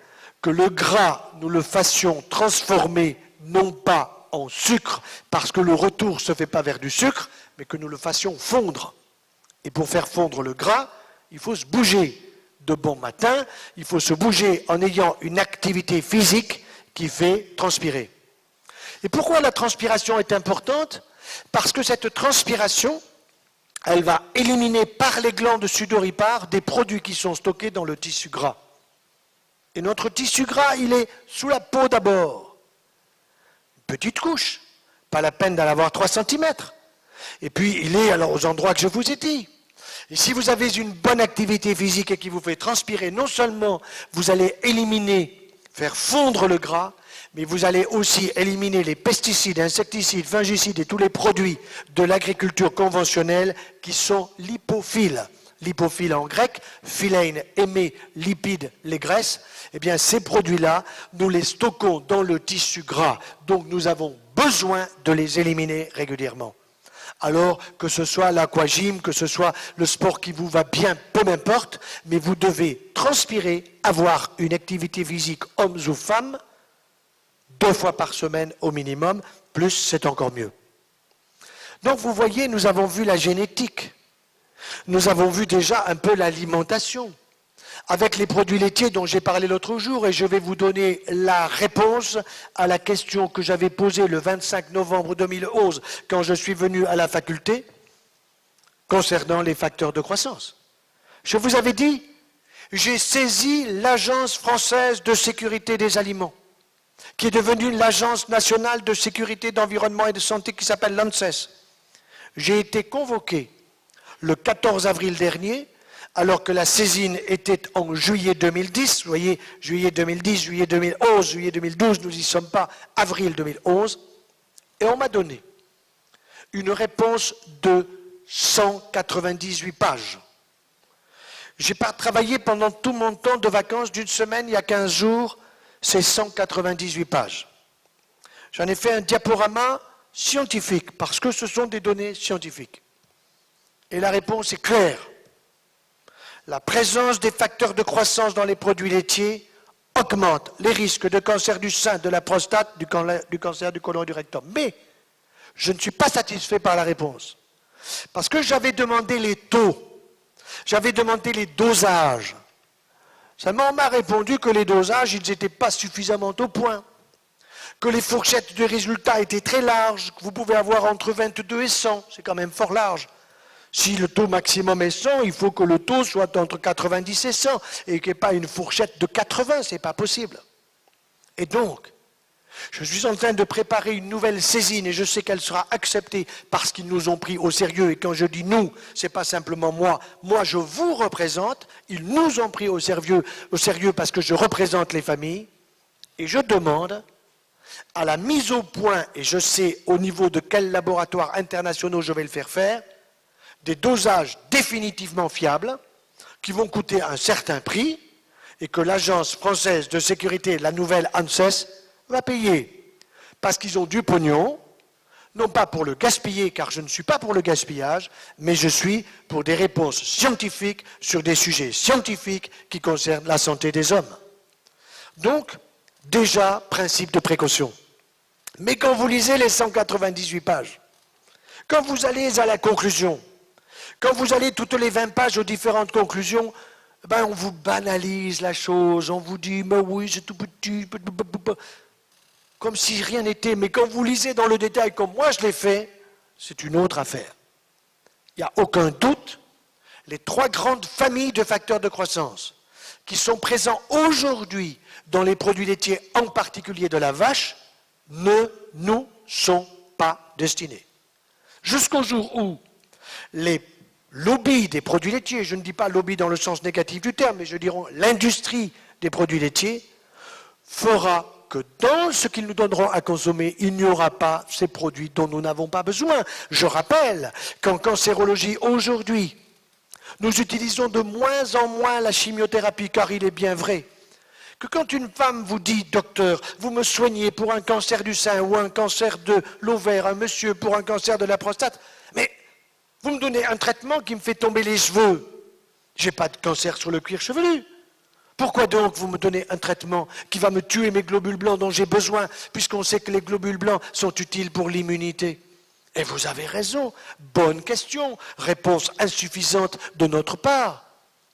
que le gras, nous le fassions transformer non pas en sucre parce que le retour ne se fait pas vers du sucre, mais que nous le fassions fondre. Et pour faire fondre le gras, il faut se bouger de bon matin, il faut se bouger en ayant une activité physique qui fait transpirer. Et pourquoi la transpiration est importante? Parce que cette transpiration, elle va éliminer par les glandes sudoripares des produits qui sont stockés dans le tissu gras. Et notre tissu gras, il est sous la peau d'abord. petite couche, pas la peine d'en avoir 3 cm. Et puis, il est alors aux endroits que je vous ai dit. Et si vous avez une bonne activité physique et qui vous fait transpirer, non seulement vous allez éliminer, faire fondre le gras, mais vous allez aussi éliminer les pesticides, insecticides, fongicides et tous les produits de l'agriculture conventionnelle qui sont lipophiles. Lipophile en grec, philein, aimer, lipide, les graisses. Eh bien, ces produits-là, nous les stockons dans le tissu gras. Donc, nous avons besoin de les éliminer régulièrement. Alors, que ce soit l'aquagym, que ce soit le sport qui vous va bien, peu m'importe, mais vous devez transpirer, avoir une activité physique, hommes ou femmes, 2 fois par semaine au minimum, plus c'est encore mieux. Donc, vous voyez, nous avons vu la génétique. Nous avons vu déjà un peu l'alimentation, avec les produits laitiers dont j'ai parlé l'autre jour, et je vais vous donner la réponse à la question que j'avais posée le 25 novembre 2011, quand je suis venu à la faculté, concernant les facteurs de croissance. Je vous avais dit, j'ai saisi l'Agence française de sécurité des aliments, qui est devenue l'Agence nationale de sécurité d'environnement et de santé qui s'appelle l'ANSES. J'ai été convoqué le 14 avril dernier, alors que la saisine était en juillet 2010, vous voyez, juillet 2010, juillet 2011, juillet 2012, nous n'y sommes pas, avril 2011, et on m'a donné une réponse de 198 pages. J'ai pas travaillé pendant tout mon temps de vacances d'une semaine, il y a 15 jours, c'est 198 pages. J'en ai fait un diaporama scientifique, parce que ce sont des données scientifiques. Et la réponse est claire. La présence des facteurs de croissance dans les produits laitiers augmente les risques de cancer du sein, de la prostate, du cancer du côlon et du rectum. Mais je ne suis pas satisfait par la réponse. Parce que j'avais demandé les taux, j'avais demandé les dosages. Seulement on m'a répondu que les dosages, ils n'étaient pas suffisamment au point. Que les fourchettes de résultats étaient très larges, que vous pouvez avoir entre 22 et 100, c'est quand même fort large. Si le taux maximum est 100, il faut que le taux soit entre 90 et 100 et qu'il n'y ait pas une fourchette de 80, ce n'est pas possible. Et donc, je suis en train de préparer une nouvelle saisine et je sais qu'elle sera acceptée parce qu'ils nous ont pris au sérieux. Et quand je dis nous, ce n'est pas simplement moi. Moi, je vous représente. Ils nous ont pris au sérieux parce que je représente les familles. Et je demande à la mise au point, et je sais au niveau de quels laboratoires internationaux je vais le faire faire, des dosages définitivement fiables qui vont coûter un certain prix et que l'Agence française de sécurité, la nouvelle ANSES, va payer. Parce qu'ils ont du pognon, non pas pour le gaspiller, car je ne suis pas pour le gaspillage, mais je suis pour des réponses scientifiques sur des sujets scientifiques qui concernent la santé des hommes. Donc, déjà, principe de précaution. Mais quand vous lisez les 198 pages, quand vous allez à la conclusion, quand vous allez toutes les 20 pages aux différentes conclusions, ben on vous banalise la chose, on vous dit, mais oui, c'est tout petit, comme si rien n'était. Mais quand vous lisez dans le détail comme moi je l'ai fait, c'est une autre affaire. Il n'y a aucun doute, les 3 grandes familles de facteurs de croissance qui sont présents aujourd'hui dans les produits laitiers, en particulier de la vache, ne nous sont pas destinés. Jusqu'au jour où les lobbies des produits laitiers, je ne dis pas lobby dans le sens négatif du terme, mais je dirais l'industrie des produits laitiers, fera que dans ce qu'ils nous donneront à consommer, il n'y aura pas ces produits dont nous n'avons pas besoin. Je rappelle qu'en cancérologie, aujourd'hui, nous utilisons de moins en moins la chimiothérapie, car il est bien vrai que quand une femme vous dit, docteur, vous me soignez pour un cancer du sein ou un cancer de l'ovaire, un monsieur pour un cancer de la prostate, mais vous me donnez un traitement qui me fait tomber les cheveux. Je n'ai pas de cancer sur le cuir chevelu. Pourquoi donc vous me donnez un traitement qui va me tuer mes globules blancs dont j'ai besoin, puisqu'on sait que les globules blancs sont utiles pour l'immunité? Et vous avez raison. Bonne question. Réponse insuffisante de notre part.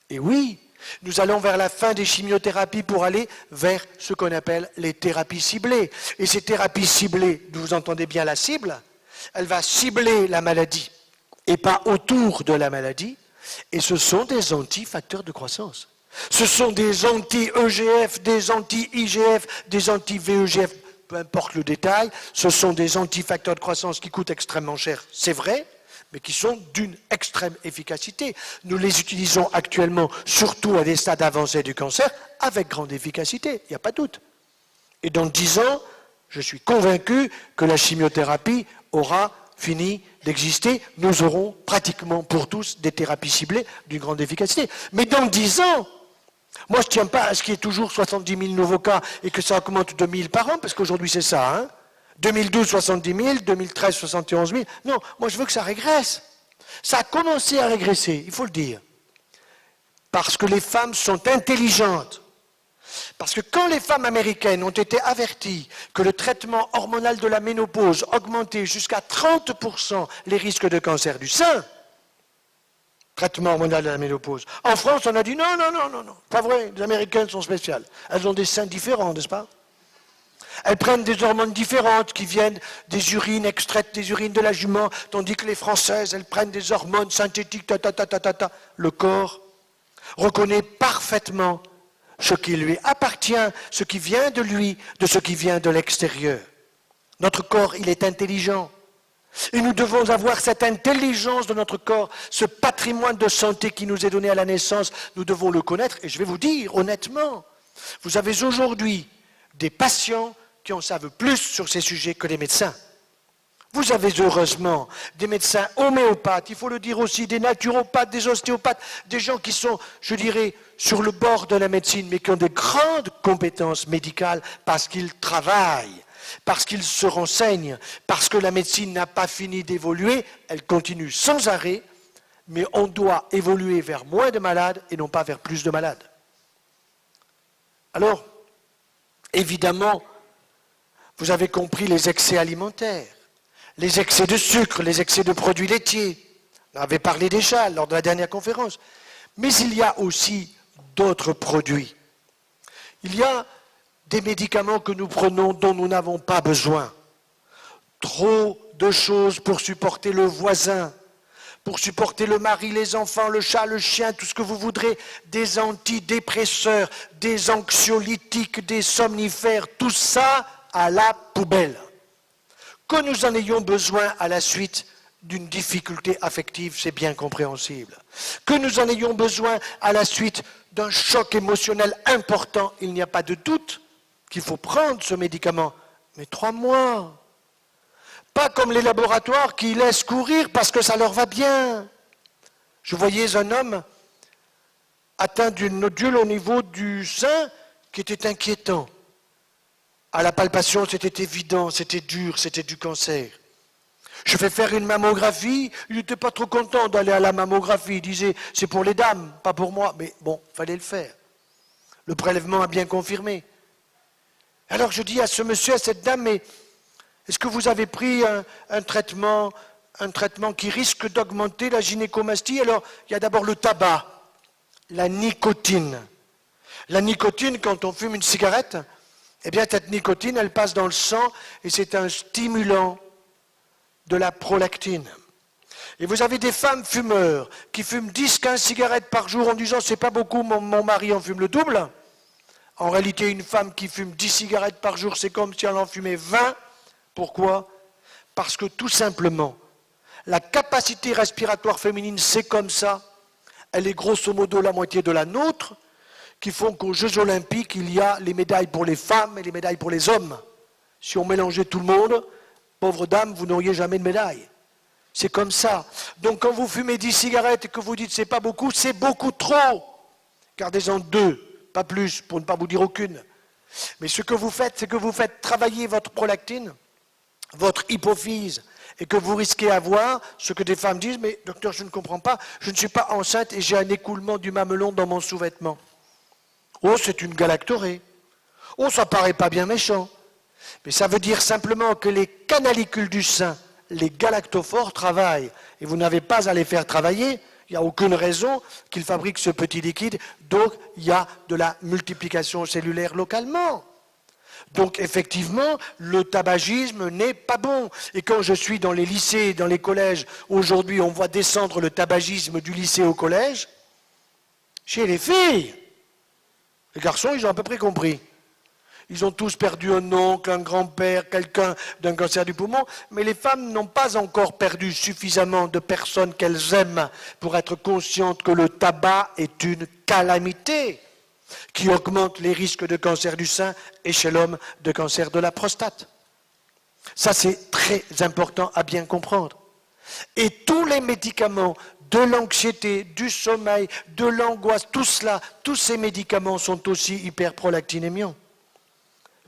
Et oui, nous allons vers la fin des chimiothérapies pour aller vers ce qu'on appelle les thérapies ciblées. Et ces thérapies ciblées, vous entendez bien la cible, elle va cibler la maladie et pas autour de la maladie. Et ce sont des anti-facteurs de croissance. Ce sont des anti-EGF, des anti-IGF, des anti-VEGF, peu importe le détail, ce sont des antifacteurs de croissance qui coûtent extrêmement cher, c'est vrai, mais qui sont d'une extrême efficacité. Nous les utilisons actuellement, surtout à des stades avancés du cancer, avec grande efficacité, il n'y a pas de doute. Et dans 10 ans, je suis convaincu que la chimiothérapie aura fini d'exister. Nous aurons pratiquement pour tous des thérapies ciblées d'une grande efficacité. Mais dans 10 ans, moi je ne tiens pas à ce qu'il y ait toujours 70 000 nouveaux cas et que ça augmente de 1000 par an, parce qu'aujourd'hui c'est ça, hein. 2012, 70 000, 2013, 71 000. Non, moi je veux que ça régresse. Ça a commencé à régresser, il faut le dire. Parce que les femmes sont intelligentes. Parce que quand les femmes américaines ont été averties que le traitement hormonal de la ménopause augmentait jusqu'à 30% les risques de cancer du sein, traitement hormonal de la ménopause, en France on a dit non, non, non, non, non, pas vrai, les Américaines sont spéciales. Elles ont des seins différents, n'est-ce pas? Elles prennent des hormones différentes qui viennent des urines, extraites des urines de la jument, tandis que les Françaises, elles prennent des hormones synthétiques, ta, ta, ta, ta, ta, ta. Le corps reconnaît parfaitement ce qui lui appartient, ce qui vient de lui, de ce qui vient de l'extérieur. Notre corps, il est intelligent. Et nous devons avoir cette intelligence de notre corps, ce patrimoine de santé qui nous est donné à la naissance, nous devons le connaître. Et je vais vous dire, honnêtement, vous avez aujourd'hui des patients qui en savent plus sur ces sujets que les médecins. Vous avez heureusement des médecins homéopathes, il faut le dire aussi, des naturopathes, des ostéopathes, des gens qui sont, je dirais, sur le bord de la médecine, mais qui ont de grandes compétences médicales parce qu'ils travaillent, parce qu'ils se renseignent, parce que la médecine n'a pas fini d'évoluer, elle continue sans arrêt, mais on doit évoluer vers moins de malades et non pas vers plus de malades. Alors, évidemment, vous avez compris les excès alimentaires, les excès de sucre, les excès de produits laitiers. On avait parlé déjà lors de la dernière conférence. Mais il y a aussi d'autres produits. Il y a des médicaments que nous prenons dont nous n'avons pas besoin. Trop de choses pour supporter le voisin, pour supporter le mari, les enfants, le chat, le chien, tout ce que vous voudrez, des antidépresseurs, des anxiolytiques, des somnifères, tout ça à la poubelle. Que nous en ayons besoin à la suite d'une difficulté affective, c'est bien compréhensible. Que nous en ayons besoin à la suite d'un choc émotionnel important, il n'y a pas de doute qu'il faut prendre ce médicament. Mais 3 mois. Pas comme les laboratoires qui laissent courir parce que ça leur va bien. Je voyais un homme atteint d'une nodule au niveau du sein qui était inquiétant. À la palpation, c'était évident, c'était dur, c'était du cancer. Je fais faire une mammographie, il n'était pas trop content d'aller à la mammographie, il disait, c'est pour les dames, pas pour moi, mais bon, il fallait le faire. Le prélèvement a bien confirmé. Alors je dis à ce monsieur, à cette dame, mais est-ce que vous avez pris un traitement qui risque d'augmenter la gynécomastie? Alors, il y a d'abord le tabac, la nicotine. La nicotine, quand on fume une cigarette, eh bien, cette nicotine, elle passe dans le sang et c'est un stimulant de la prolactine. Et vous avez des femmes fumeurs qui fument 10-15 cigarettes par jour en disant « c'est pas beaucoup, mon mari en fume le double ». En réalité, une femme qui fume 10 cigarettes par jour, c'est comme si elle en fumait 20. Pourquoi? Parce que tout simplement, la capacité respiratoire féminine, c'est comme ça. Elle est grosso modo la moitié de la nôtre, qui font qu'aux Jeux Olympiques, il y a les médailles pour les femmes et les médailles pour les hommes. Si on mélangeait tout le monde, pauvre dame, vous n'auriez jamais de médaille. C'est comme ça. Donc quand vous fumez 10 cigarettes et que vous dites c'est pas beaucoup, c'est beaucoup trop. Gardez-en 2, pas plus, pour ne pas vous dire aucune. Mais ce que vous faites, c'est que vous faites travailler votre prolactine, votre hypophyse, et que vous risquez d'avoir ce que des femmes disent, mais docteur, je ne comprends pas, je ne suis pas enceinte et j'ai un écoulement du mamelon dans mon sous-vêtement. Oh, c'est une galactorée. Oh, ça paraît pas bien méchant. Mais ça veut dire simplement que les canalicules du sein, les galactophores travaillent. Et vous n'avez pas à les faire travailler. Il n'y a aucune raison qu'ils fabriquent ce petit liquide. Donc, il y a de la multiplication cellulaire localement. Donc, effectivement, le tabagisme n'est pas bon. Et quand je suis dans les lycées, dans les collèges, aujourd'hui, on voit descendre le tabagisme du lycée au collège. Chez les filles, les garçons, ils ont à peu près compris. Ils ont tous perdu un oncle, un grand-père, quelqu'un d'un cancer du poumon, mais les femmes n'ont pas encore perdu suffisamment de personnes qu'elles aiment pour être conscientes que le tabac est une calamité qui augmente les risques de cancer du sein et chez l'homme de cancer de la prostate. Ça, c'est très important à bien comprendre. Et tous les médicaments de l'anxiété, du sommeil, de l'angoisse, tout cela, tous ces médicaments sont aussi hyperprolactinémiants.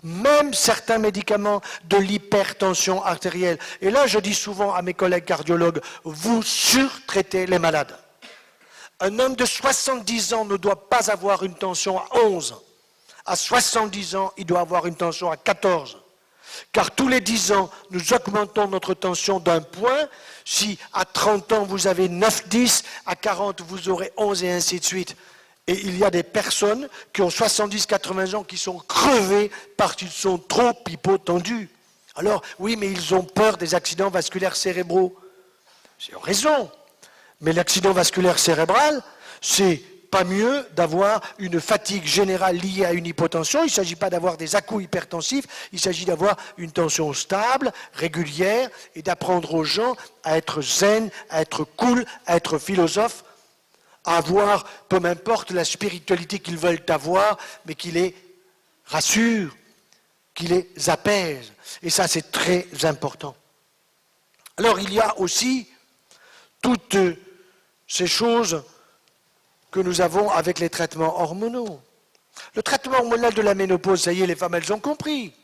Même certains médicaments de l'hypertension artérielle. Et là, je dis souvent à mes collègues cardiologues, vous surtraitez les malades. Un homme de 70 ans ne doit pas avoir une tension à 11. À 70 ans, il doit avoir une tension à 14. Car tous les 10 ans, nous augmentons notre tension d'un point. Si à 30 ans, vous avez 9-10, à 40, vous aurez 11 et ainsi de suite. Et il y a des personnes qui ont 70-80 ans qui sont crevées parce qu'ils sont trop hypotendus. Alors, oui, mais ils ont peur des accidents vasculaires cérébraux. Ils ont raison. Mais l'accident vasculaire cérébral, c'est pas mieux d'avoir une fatigue générale liée à une hypotension. Il ne s'agit pas d'avoir des à-coups hypertensifs, il s'agit d'avoir une tension stable, régulière, et d'apprendre aux gens à être zen, à être cool, à être philosophes, à avoir, peu m'importe la spiritualité qu'ils veulent avoir, mais qui les rassure, qui les apaise. Et ça, c'est très important. Alors, il y a aussi toutes ces choses que nous avons avec les traitements hormonaux. Le traitement hormonal de la ménopause, ça y est, les femmes, elles ont compris.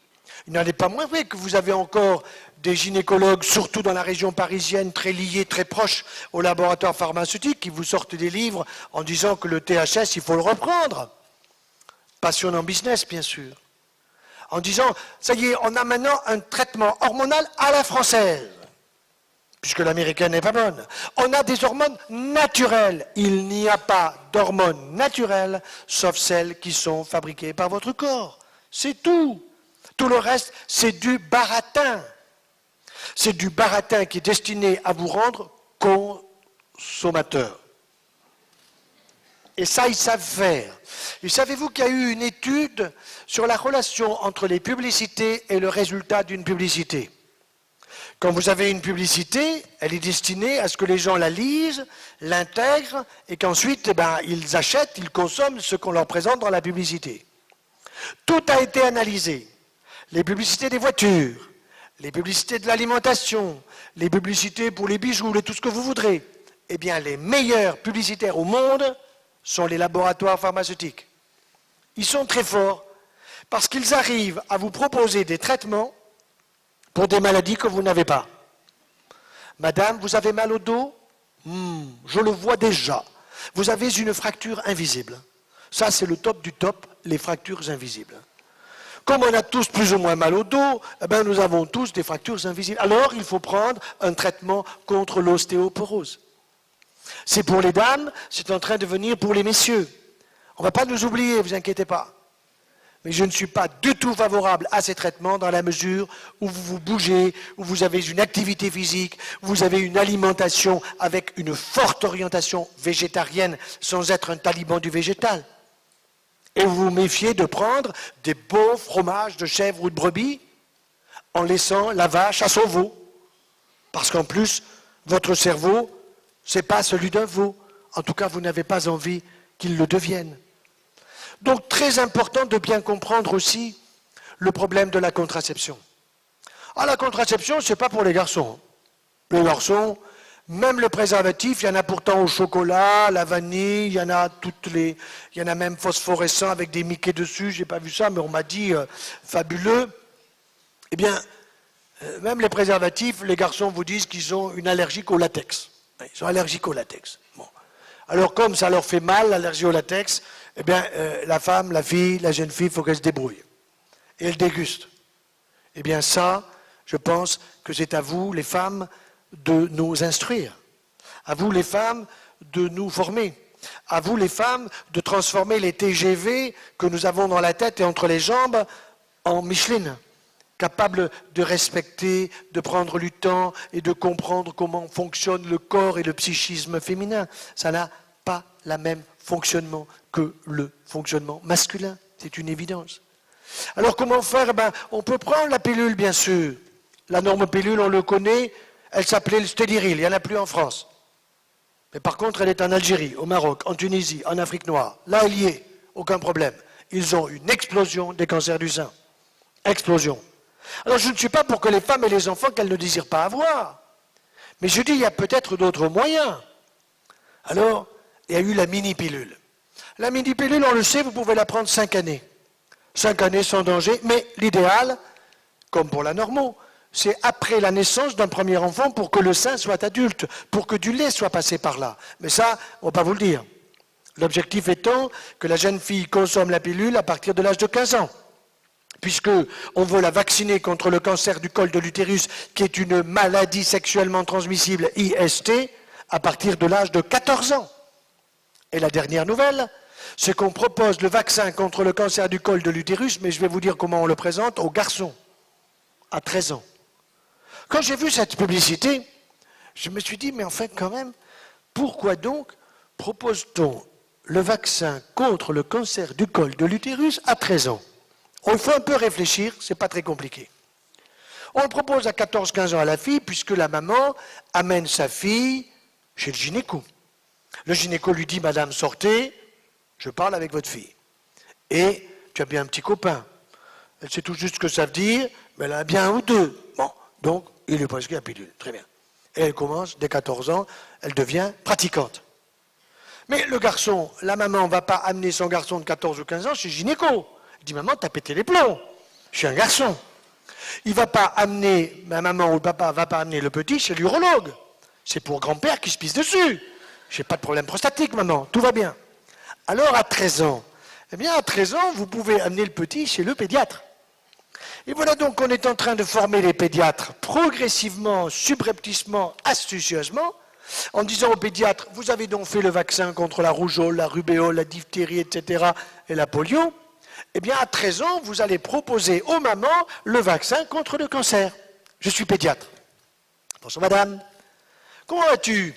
Il n'en est pas moins vrai que vous avez encore des gynécologues, surtout dans la région parisienne, très liés, très proches au laboratoire pharmaceutique, qui vous sortent des livres en disant que le THS, il faut le reprendre. Passionnant business, bien sûr. En disant, ça y est, on a maintenant un traitement hormonal à la française, puisque l'américaine n'est pas bonne. On a des hormones naturelles. Il n'y a pas d'hormones naturelles, sauf celles qui sont fabriquées par votre corps. C'est tout. Tout le reste, c'est du baratin. C'est du baratin qui est destiné à vous rendre consommateur. Et ça, ils savent faire. Et savez-vous qu'il y a eu une étude sur la relation entre les publicités et le résultat d'une publicité? Quand vous avez une publicité, elle est destinée à ce que les gens la lisent, l'intègrent, et qu'ensuite, ils achètent, ils consomment ce qu'on leur présente dans la publicité. Tout a été analysé. Les publicités des voitures, les publicités de l'alimentation, les publicités pour les bijoux, tout ce que vous voudrez. Eh bien, les meilleurs publicitaires au monde sont les laboratoires pharmaceutiques. Ils sont très forts parce qu'ils arrivent à vous proposer des traitements pour des maladies que vous n'avez pas. Madame, vous avez mal au dos? Je le vois déjà. Vous avez une fracture invisible. Ça, c'est le top du top, les fractures invisibles. Comme on a tous plus ou moins mal au dos, nous avons tous des fractures invisibles. Alors, il faut prendre un traitement contre l'ostéoporose. C'est pour les dames, c'est en train de venir pour les messieurs. On ne va pas nous oublier, vous inquiétez pas. Mais je ne suis pas du tout favorable à ces traitements dans la mesure où vous vous bougez, où vous avez une activité physique, où vous avez une alimentation avec une forte orientation végétarienne sans être un taliban du végétal. Et vous vous méfiez de prendre des beaux fromages de chèvre ou de brebis en laissant la vache à son veau. Parce qu'en plus, votre cerveau, ce n'est pas celui d'un veau. En tout cas, vous n'avez pas envie qu'il le devienne. Donc, très important de bien comprendre aussi le problème de la contraception. Ah, la contraception, ce n'est pas pour les garçons. Les garçons, même le préservatif, il y en a pourtant au chocolat, la vanille, il y en a même phosphorescent avec des Mickey dessus, j'ai pas vu ça, mais on m'a dit fabuleux. Eh bien, même les préservatifs, les garçons vous disent qu'ils ont une allergie au latex. Ils sont allergiques au latex. Bon. Alors, comme ça leur fait mal, l'allergie au latex, eh bien, la femme, la fille, la jeune fille, il faut qu'elle se débrouille. Et elle déguste. Eh bien, ça, je pense que c'est à vous, les femmes, de nous instruire. À vous, les femmes, de nous former. À vous, les femmes, de transformer les TGV que nous avons dans la tête et entre les jambes en Micheline. Capables de respecter, de prendre du temps et de comprendre comment fonctionne le corps et le psychisme féminin. Ça n'a pas le même fonctionnement que le fonctionnement masculin. C'est une évidence. Alors comment faire? On peut prendre la pilule, bien sûr. La norme pilule, on le connaît, elle s'appelait le Stédiril, il n'y en a plus en France. Mais par contre, elle est en Algérie, au Maroc, en Tunisie, en Afrique noire. Là, elle y est, aucun problème. Ils ont une explosion des cancers du sein. Explosion. Alors je ne suis pas pour que les femmes et les enfants qu'elles ne désirent pas avoir. Mais je dis, il y a peut-être d'autres moyens. Alors, il y a eu la mini-pilule. La mini-pilule, on le sait, vous pouvez la prendre 5 années. 5 années sans danger, mais l'idéal, comme pour la normo, c'est après la naissance d'un premier enfant pour que le sein soit adulte, pour que du lait soit passé par là. Mais ça, on ne va pas vous le dire. L'objectif étant que la jeune fille consomme la pilule à partir de l'âge de 15 ans. Puisqu'on veut la vacciner contre le cancer du col de l'utérus, qui est une maladie sexuellement transmissible, IST, à partir de l'âge de 14 ans. Et la dernière nouvelle, c'est qu'on propose le vaccin contre le cancer du col de l'utérus, mais je vais vous dire comment on le présente, aux garçons, à 13 ans. Quand j'ai vu cette publicité, je me suis dit, mais en fait, quand même, pourquoi donc propose-t-on le vaccin contre le cancer du col de l'utérus à 13 ans? Il faut un peu réfléchir, c'est pas très compliqué. On le propose à 14-15 ans à la fille, puisque la maman amène sa fille chez le gynéco. Le gynéco lui dit, madame, sortez, je parle avec votre fille. Et tu as bien un petit copain. Elle sait tout juste ce que ça veut dire, mais elle a bien un ou deux. Bon, donc, il lui prescrit la pilule. Très bien. Et elle commence, dès 14 ans, elle devient pratiquante. Mais le garçon, la maman ne va pas amener son garçon de 14 ou 15 ans chez le gynéco. Il dit, maman, t'as pété les plombs. Je suis un garçon. Il ne va pas amener, ma maman ou le papa ne va pas amener le petit chez l'urologue. C'est pour grand-père qui se pisse dessus. Je n'ai pas de problème prostatique, maman, tout va bien. Alors, à 13 ans, eh bien, à 13 ans, vous pouvez amener le petit chez le pédiatre. Et voilà donc qu'on est en train de former les pédiatres progressivement, subrepticement, astucieusement, en disant aux pédiatres, vous avez donc fait le vaccin contre la rougeole, la rubéole, la diphtérie, etc., et la polio. Eh bien, à 13 ans, vous allez proposer aux mamans le vaccin contre le cancer. Je suis pédiatre. Bonjour madame. Comment vas-tu?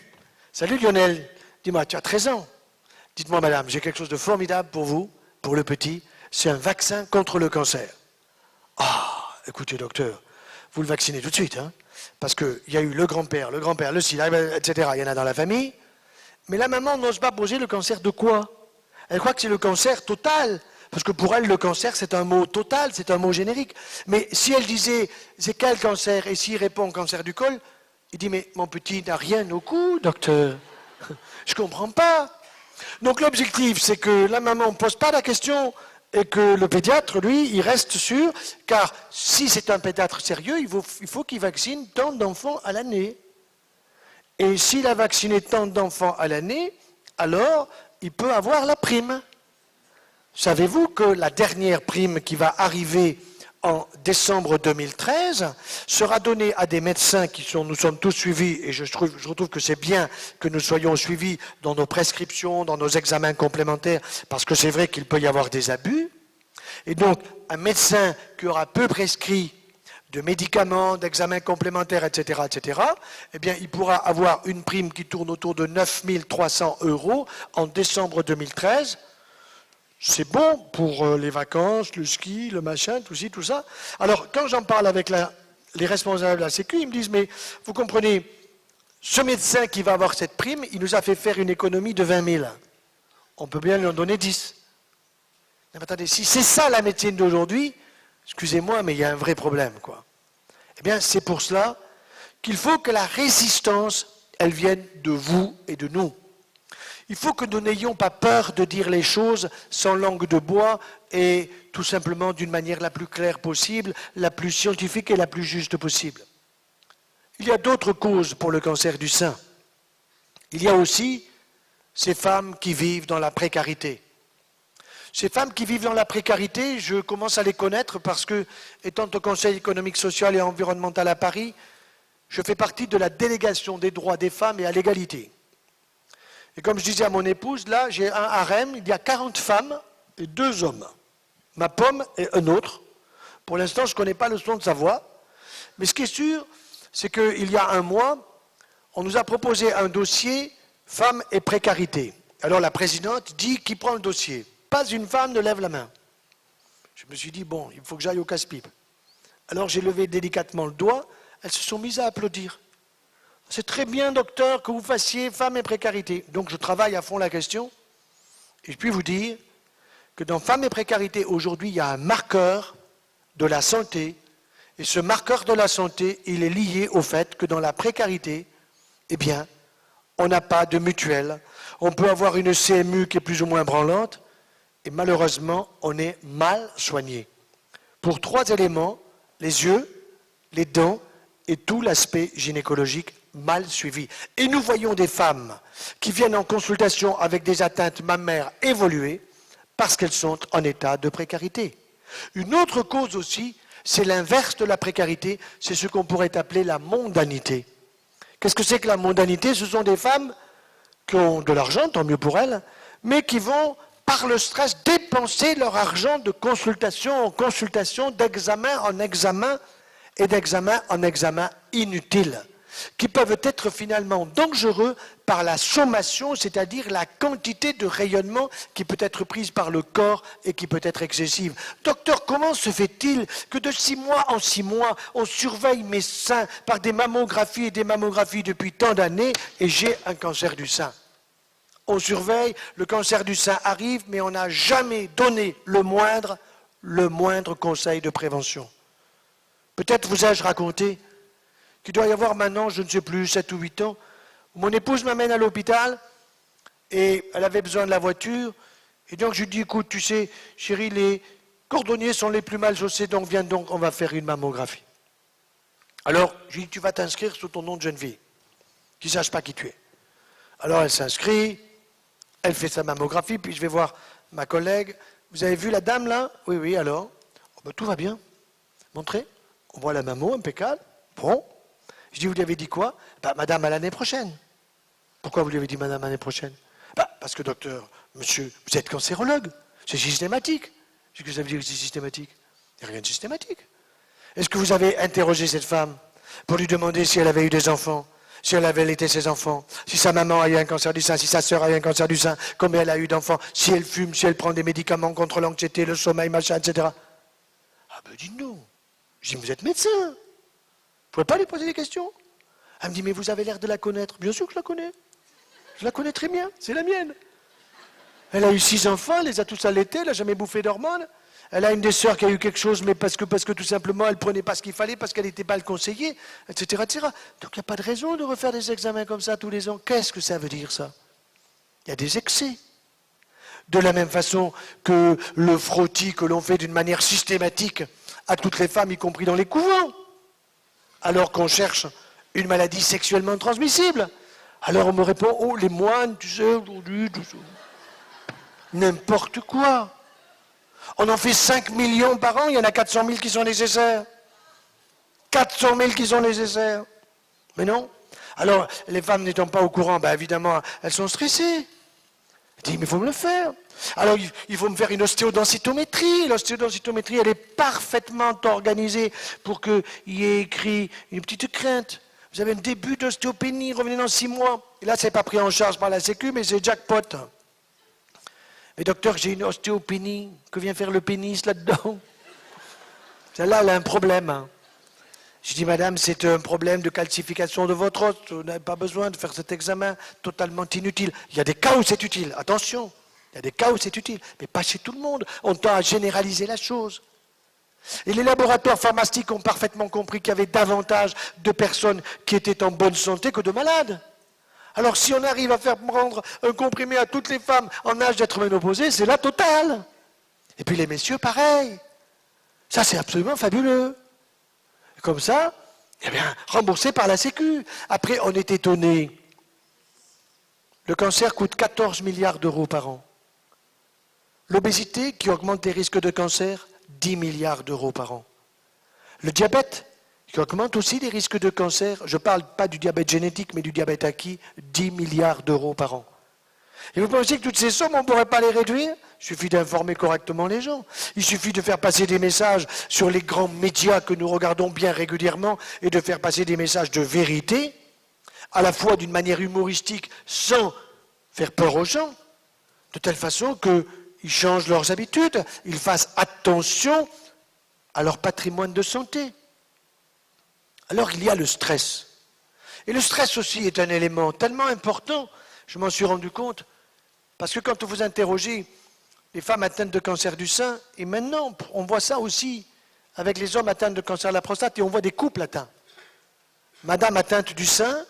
Salut Lionel. Dis-moi, tu as 13 ans. Dites-moi madame, j'ai quelque chose de formidable pour vous, pour le petit. C'est un vaccin contre le cancer. Ah, écoutez docteur, vous le vaccinez tout de suite, hein, parce qu'il y a eu le grand-père, le sida, etc. Il y en a dans la famille. Mais la maman n'ose pas poser le cancer de quoi? Elle croit que c'est le cancer total. Parce que pour elle, le cancer, c'est un mot total, c'est un mot générique. Mais si elle disait, c'est quel cancer? Et s'il répond cancer du col, il dit, mais mon petit n'a rien au cou, docteur. Je ne comprends pas. Donc l'objectif, c'est que la maman ne pose pas la question et que le pédiatre, lui, il reste sûr, car si c'est un pédiatre sérieux, il faut qu'il vaccine tant d'enfants à l'année. Et s'il a vacciné tant d'enfants à l'année, alors il peut avoir la prime. Savez-vous que la dernière prime qui va arriver en décembre 2013 sera donnée à des médecins nous sommes tous suivis, et je trouve que c'est bien que nous soyons suivis dans nos prescriptions, dans nos examens complémentaires, parce que c'est vrai qu'il peut y avoir des abus. Et donc, un médecin qui aura peu prescrit de médicaments, d'examens complémentaires, etc., eh bien, il pourra avoir une prime qui tourne autour de 9 300 € en décembre 2013. C'est bon pour les vacances, le ski, le machin, tout ci, tout ça. Alors, quand j'en parle avec les responsables de la Sécu, ils me disent, mais vous comprenez, ce médecin qui va avoir cette prime, il nous a fait faire une économie de 20 000. On peut bien lui en donner 10. Mais attendez, si c'est ça la médecine d'aujourd'hui, excusez-moi, mais il y a un vrai problème, quoi. Eh bien, c'est pour cela qu'il faut que la résistance, elle vienne de vous et de nous. Il faut que nous n'ayons pas peur de dire les choses sans langue de bois et tout simplement d'une manière la plus claire possible, la plus scientifique et la plus juste possible. Il y a d'autres causes pour le cancer du sein. Il y a aussi ces femmes qui vivent dans la précarité. Ces femmes qui vivent dans la précarité, je commence à les connaître parce que, étant au Conseil économique, social et environnemental à Paris, je fais partie de la délégation des droits des femmes et à l'égalité. Et comme je disais à mon épouse, là, j'ai un harem, il y a 40 femmes et 2 hommes. Ma pomme et un autre. Pour l'instant, je ne connais pas le son de sa voix. Mais ce qui est sûr, c'est qu'il y a un mois, on nous a proposé un dossier femmes et précarité. Alors la présidente dit qui prend le dossier. Pas une femme ne lève la main. Je me suis dit, bon, il faut que j'aille au casse-pipe. Alors j'ai levé délicatement le doigt, elles se sont mises à applaudir. C'est très bien, docteur, que vous fassiez femmes et précarité. Donc je travaille à fond la question. Et je puis vous dire que dans femmes et précarité, aujourd'hui, il y a un marqueur de la santé. Et ce marqueur de la santé, il est lié au fait que dans la précarité, eh bien, on n'a pas de mutuelle. On peut avoir une CMU qui est plus ou moins branlante. Et malheureusement, on est mal soigné. Pour 3 éléments, les yeux, les dents et tout l'aspect gynécologique mal suivi. Et nous voyons des femmes qui viennent en consultation avec des atteintes mammaires évoluées parce qu'elles sont en état de précarité. Une autre cause aussi, c'est l'inverse de la précarité, c'est ce qu'on pourrait appeler la mondanité. Qu'est-ce que c'est que la mondanité? Ce sont des femmes qui ont de l'argent, tant mieux pour elles, mais qui vont, par le stress, dépenser leur argent de consultation en consultation, d'examen en examen, et d'examen en examen inutile, qui peuvent être finalement dangereux par la sommation, c'est-à-dire la quantité de rayonnement qui peut être prise par le corps et qui peut être excessive. Docteur, comment se fait-il que de 6 mois en 6 mois, on surveille mes seins par des mammographies et des mammographies depuis tant d'années et j'ai un cancer du sein? On surveille, le cancer du sein arrive, mais on n'a jamais donné le moindre conseil de prévention. Peut-être vous ai-je raconté qu'il doit y avoir maintenant, je ne sais plus, 7 ou 8 ans, où mon épouse m'amène à l'hôpital et elle avait besoin de la voiture. Et donc je lui dis, écoute, tu sais, chérie, les cordonniers sont les plus mal chaussés, donc viens donc, on va faire une mammographie. Alors, je lui dis, tu vas t'inscrire sous ton nom de jeune fille, qu'ils ne sachent pas qui tu es. Alors elle s'inscrit, elle fait sa mammographie, puis je vais voir ma collègue. Vous avez vu la dame là? Oui, oui, alors? Oh, ben, tout va bien. Montrez. On voit la mammo, impeccable. Bon. Je dis, vous lui avez dit quoi? Bah, madame, à l'année prochaine. Pourquoi vous lui avez dit madame l'année prochaine? Bah, parce que docteur, monsieur, vous êtes cancérologue. C'est systématique. Qu'est-ce que ça veut dire que c'est systématique? Il n'y a rien de systématique. Est-ce que vous avez interrogé cette femme pour lui demander si elle avait eu des enfants, si elle avait allaité ses enfants, si sa maman a eu un cancer du sein, si sa sœur a eu un cancer du sein, combien elle a eu d'enfants, si elle fume, si elle prend des médicaments contre l'anxiété, le sommeil, machin, etc. Ah ben dites-nous. Je dis, vous êtes médecin. Vous ne pouvez pas lui poser des questions? Elle me dit, mais vous avez l'air de la connaître. Bien sûr que je la connais. Je la connais très bien, c'est la mienne. Elle a eu 6 enfants, elle les a tous allaités, elle n'a jamais bouffé d'hormones. Elle a une des sœurs qui a eu quelque chose, mais parce que tout simplement, elle ne prenait pas ce qu'il fallait, parce qu'elle n'était pas le conseiller, etc., etc. Donc il n'y a pas de raison de refaire des examens comme ça tous les ans. Qu'est-ce que ça veut dire, ça? Il y a des excès. De la même façon que le frottis que l'on fait d'une manière systématique à toutes les femmes, y compris dans les couvents, alors qu'on cherche une maladie sexuellement transmissible. Alors on me répond, oh les moines, tu sais, aujourd'hui, tout ça. N'importe quoi. On en fait 5 millions par an, il y en a 400 000 qui sont nécessaires. 400 000 qui sont nécessaires. Mais non. Alors, les femmes n'étant pas au courant, ben évidemment, elles sont stressées. Je dis, mais il faut me le faire. Alors, il faut me faire une ostéodensitométrie. L'ostéodensitométrie, elle est parfaitement organisée pour qu'il y ait écrit une petite crainte. Vous avez un début d'ostéopénie, revenez dans 6 mois. Et là, ce n'est pas pris en charge par la Sécu, mais c'est jackpot. Mais docteur, j'ai une ostéopénie. Que vient faire le pénis là-dedans? Celle-là, elle a un problème. Hein. Je dis, madame, c'est un problème de calcification de votre os. Vous n'avez pas besoin de faire cet examen totalement inutile. Il y a des cas où c'est utile. Attention, il y a des cas où c'est utile. Mais pas chez tout le monde. On tend à généraliser la chose. Et les laboratoires pharmaceutiques ont parfaitement compris qu'il y avait davantage de personnes qui étaient en bonne santé que de malades. Alors si on arrive à faire prendre un comprimé à toutes les femmes en âge d'être ménopausées, c'est la totale. Et puis les messieurs, pareil. Ça, c'est absolument fabuleux. Et comme ça, eh bien, remboursé par la Sécu. Après, on est étonné. Le cancer coûte 14 milliards d'euros par an. L'obésité, qui augmente les risques de cancer, 10 milliards d'euros par an. Le diabète, qui augmente aussi les risques de cancer, je ne parle pas du diabète génétique, mais du diabète acquis, 10 milliards d'euros par an. Et vous pensez que toutes ces sommes, on ne pourrait pas les réduire? Il suffit d'informer correctement les gens. Il suffit de faire passer des messages sur les grands médias que nous regardons bien régulièrement et de faire passer des messages de vérité, à la fois d'une manière humoristique, sans faire peur aux gens, de telle façon qu'il ils changent leurs habitudes, ils fassent attention à leur patrimoine de santé. Alors il y a le stress. Et le stress aussi est un élément tellement important, je m'en suis rendu compte, parce que quand vous interrogez les femmes atteintes de cancer du sein, et maintenant on voit ça aussi avec les hommes atteints de cancer de la prostate, et on voit des couples atteints. Madame atteinte du sein,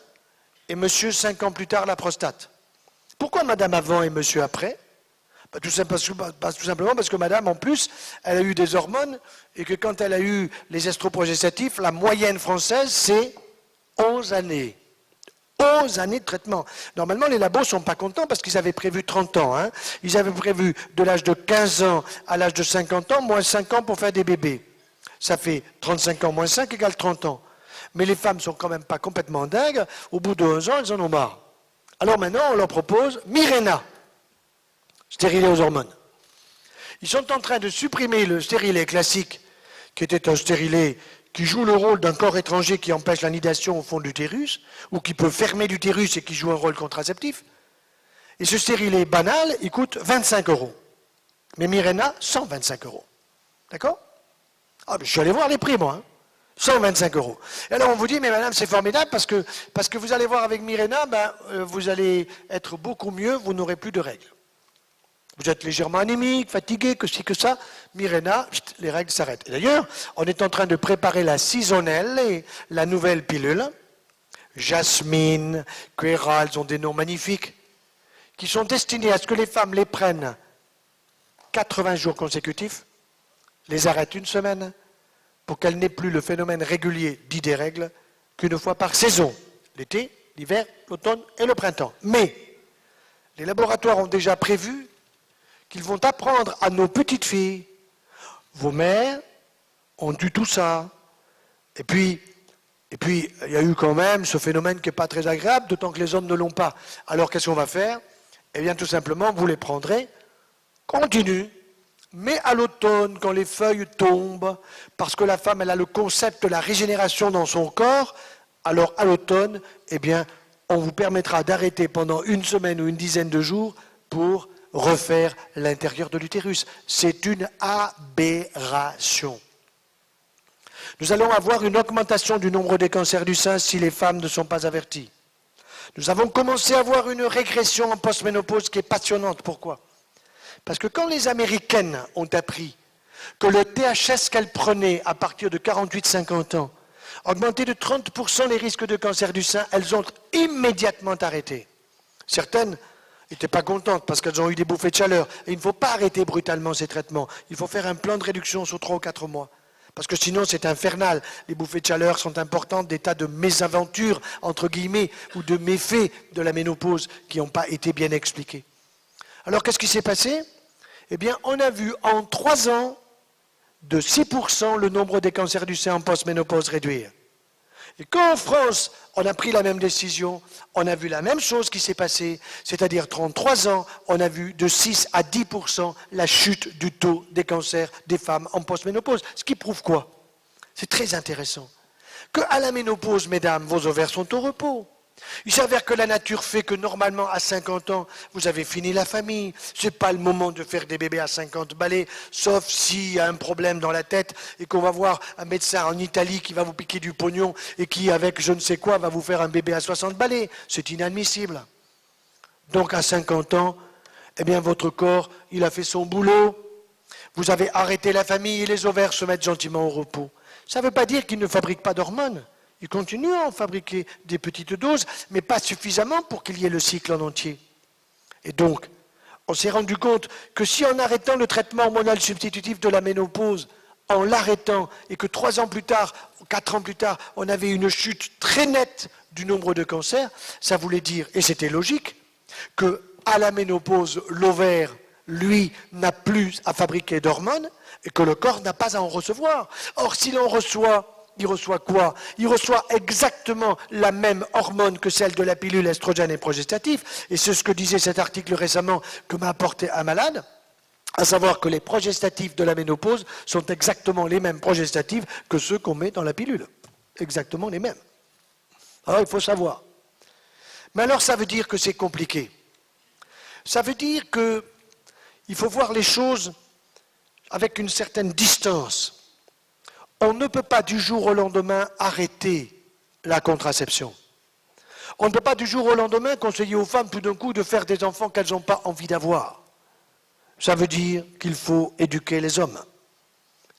et monsieur 5 ans plus tard la prostate. Pourquoi madame avant et monsieur après? Tout simplement parce que madame, en plus, elle a eu des hormones, et que quand elle a eu les estroprogestatifs, la moyenne française, c'est 11 années. 11 années de traitement. Normalement, les labos ne sont pas contents parce qu'ils avaient prévu 30 ans. Hein. Ils avaient prévu de l'âge de 15 ans à l'âge de 50 ans, moins 5 ans pour faire des bébés. Ça fait 35 ans moins 5 égale 30 ans. Mais les femmes ne sont quand même pas complètement dingues. Au bout de 11 ans, elles en ont marre. Alors maintenant, on leur propose Mirena, stérilet aux hormones. Ils sont en train de supprimer le stérilet classique, qui était un stérilet qui joue le rôle d'un corps étranger qui empêche la nidation au fond de l'utérus, ou qui peut fermer l'utérus et qui joue un rôle contraceptif. Et ce stérilet banal, il coûte 25 €. Mais Mirena, 125 €. D'accord? Ah, je suis allé voir les prix, moi. 125 €. Et alors on vous dit, mais madame, c'est formidable parce que vous allez voir avec Mirena, vous allez être beaucoup mieux, vous n'aurez plus de règles. Vous êtes légèrement anémique, fatigué, que ci, que ça. Mirena, les règles s'arrêtent. Et d'ailleurs, on est en train de préparer la Seasonelle, et la nouvelle pilule. Jasmine, Quera, elles ont des noms magnifiques, qui sont destinés à ce que les femmes les prennent 80 jours consécutifs, les arrêtent une semaine, pour qu'elles n'aient plus le phénomène régulier dit des règles qu'une fois par saison, l'été, l'hiver, l'automne et le printemps. Mais les laboratoires ont déjà prévu qu'ils vont apprendre à nos petites filles, vos mères ont dû tout ça. Et puis, il y a eu quand même ce phénomène qui n'est pas très agréable, d'autant que les hommes ne l'ont pas. Alors, qu'est-ce qu'on va faire? Eh bien, tout simplement, vous les prendrez, continue. Mais à l'automne, quand les feuilles tombent, parce que la femme, elle a le concept de la régénération dans son corps, alors à l'automne, eh bien, on vous permettra d'arrêter pendant une semaine ou une dizaine de jours pour refaire l'intérieur de l'utérus. C'est une aberration. Nous allons avoir une augmentation du nombre des cancers du sein si les femmes ne sont pas averties. Nous avons commencé à avoir une régression en post-ménopause qui est passionnante. Pourquoi? Parce que quand les Américaines ont appris que le THS qu'elles prenaient à partir de 48-50 ans augmentait de 30% les risques de cancer du sein, elles ont immédiatement arrêté. Certaines n'étaient pas contentes parce qu'elles ont eu des bouffées de chaleur. Et il ne faut pas arrêter brutalement ces traitements. Il faut faire un plan de réduction sur 3 ou 4 mois. Parce que sinon, c'est infernal. Les bouffées de chaleur sont importantes, des tas de mésaventures, entre guillemets, ou de méfaits de la ménopause qui n'ont pas été bien expliqués. Alors, qu'est-ce qui s'est passé? Eh bien, on a vu en 3 ans, de 6% le nombre des cancers du sein en post-ménopause réduire. Et quand en France, on a pris la même décision, on a vu la même chose qui s'est passée, c'est-à-dire 33 ans, on a vu de 6 à 10% la chute du taux des cancers des femmes en post-ménopause. Ce qui prouve quoi? C'est très intéressant. Qu'à la ménopause, mesdames, vos ovaires sont au repos. Il s'avère que la nature fait que normalement à 50 ans, vous avez fini la famille. Ce n'est pas le moment de faire des bébés à 50 balais, sauf s'il y a un problème dans la tête et qu'on va voir un médecin en Italie qui va vous piquer du pognon et qui, avec je ne sais quoi, va vous faire un bébé à 60 balais. C'est inadmissible. Donc à 50 ans, eh bien votre corps, il a fait son boulot. Vous avez arrêté la famille et les ovaires se mettent gentiment au repos. Ça ne veut pas dire qu'ils ne fabriquent pas d'hormones. Ils continuent à en fabriquer des petites doses, mais pas suffisamment pour qu'il y ait le cycle en entier. Et donc, on s'est rendu compte que si en arrêtant le traitement hormonal substitutif de la ménopause, en l'arrêtant, et que 3 ans plus tard, 4 ans plus tard, on avait une chute très nette du nombre de cancers, ça voulait dire, et c'était logique, qu'à la ménopause, l'ovaire, lui, n'a plus à fabriquer d'hormones, et que le corps n'a pas à en recevoir. Or, s'il en reçoit, il reçoit quoi? Il reçoit exactement la même hormone que celle de la pilule estrogène et progestatif, et c'est ce que disait cet article récemment que m'a apporté un malade, à savoir que les progestatifs de la ménopause sont exactement les mêmes progestatifs que ceux qu'on met dans la pilule. Exactement les mêmes. Alors il faut savoir. Mais alors ça veut dire que c'est compliqué. Ça veut dire que Il faut voir les choses avec une certaine distance. On ne peut pas du jour au lendemain arrêter la contraception. On ne peut pas du jour au lendemain conseiller aux femmes tout d'un coup de faire des enfants qu'elles n'ont pas envie d'avoir. Ça veut dire qu'il faut éduquer les hommes.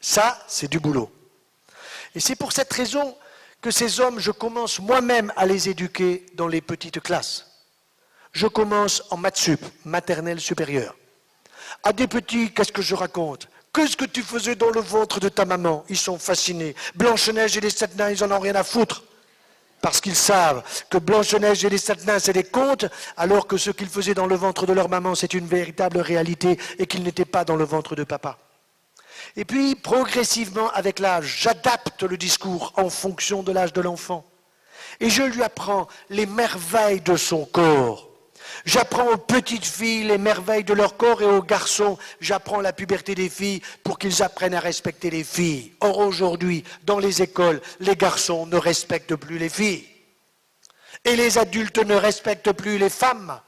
Ça, c'est du boulot. Et c'est pour cette raison que ces hommes, je commence moi-même à les éduquer dans les petites classes. Je commence en maths sup, maternelle supérieure. À des petits, qu'est-ce que je raconte? Qu'est-ce que tu faisais dans le ventre de ta maman? Ils sont fascinés. Blanche-Neige et les sept nains, ils en ont rien à foutre. Parce qu'ils savent que Blanche-Neige et les sept nains, c'est des contes, alors que ce qu'ils faisaient dans le ventre de leur maman, c'est une véritable réalité et qu'ils n'étaient pas dans le ventre de papa. Et puis, progressivement, avec l'âge, j'adapte le discours en fonction de l'âge de l'enfant. Et je lui apprends les merveilles de son corps. J'apprends aux petites filles les merveilles de leur corps et aux garçons, j'apprends la puberté des filles pour qu'ils apprennent à respecter les filles. Or, aujourd'hui, dans les écoles, les garçons ne respectent plus les filles. Et les adultes ne respectent plus les femmes.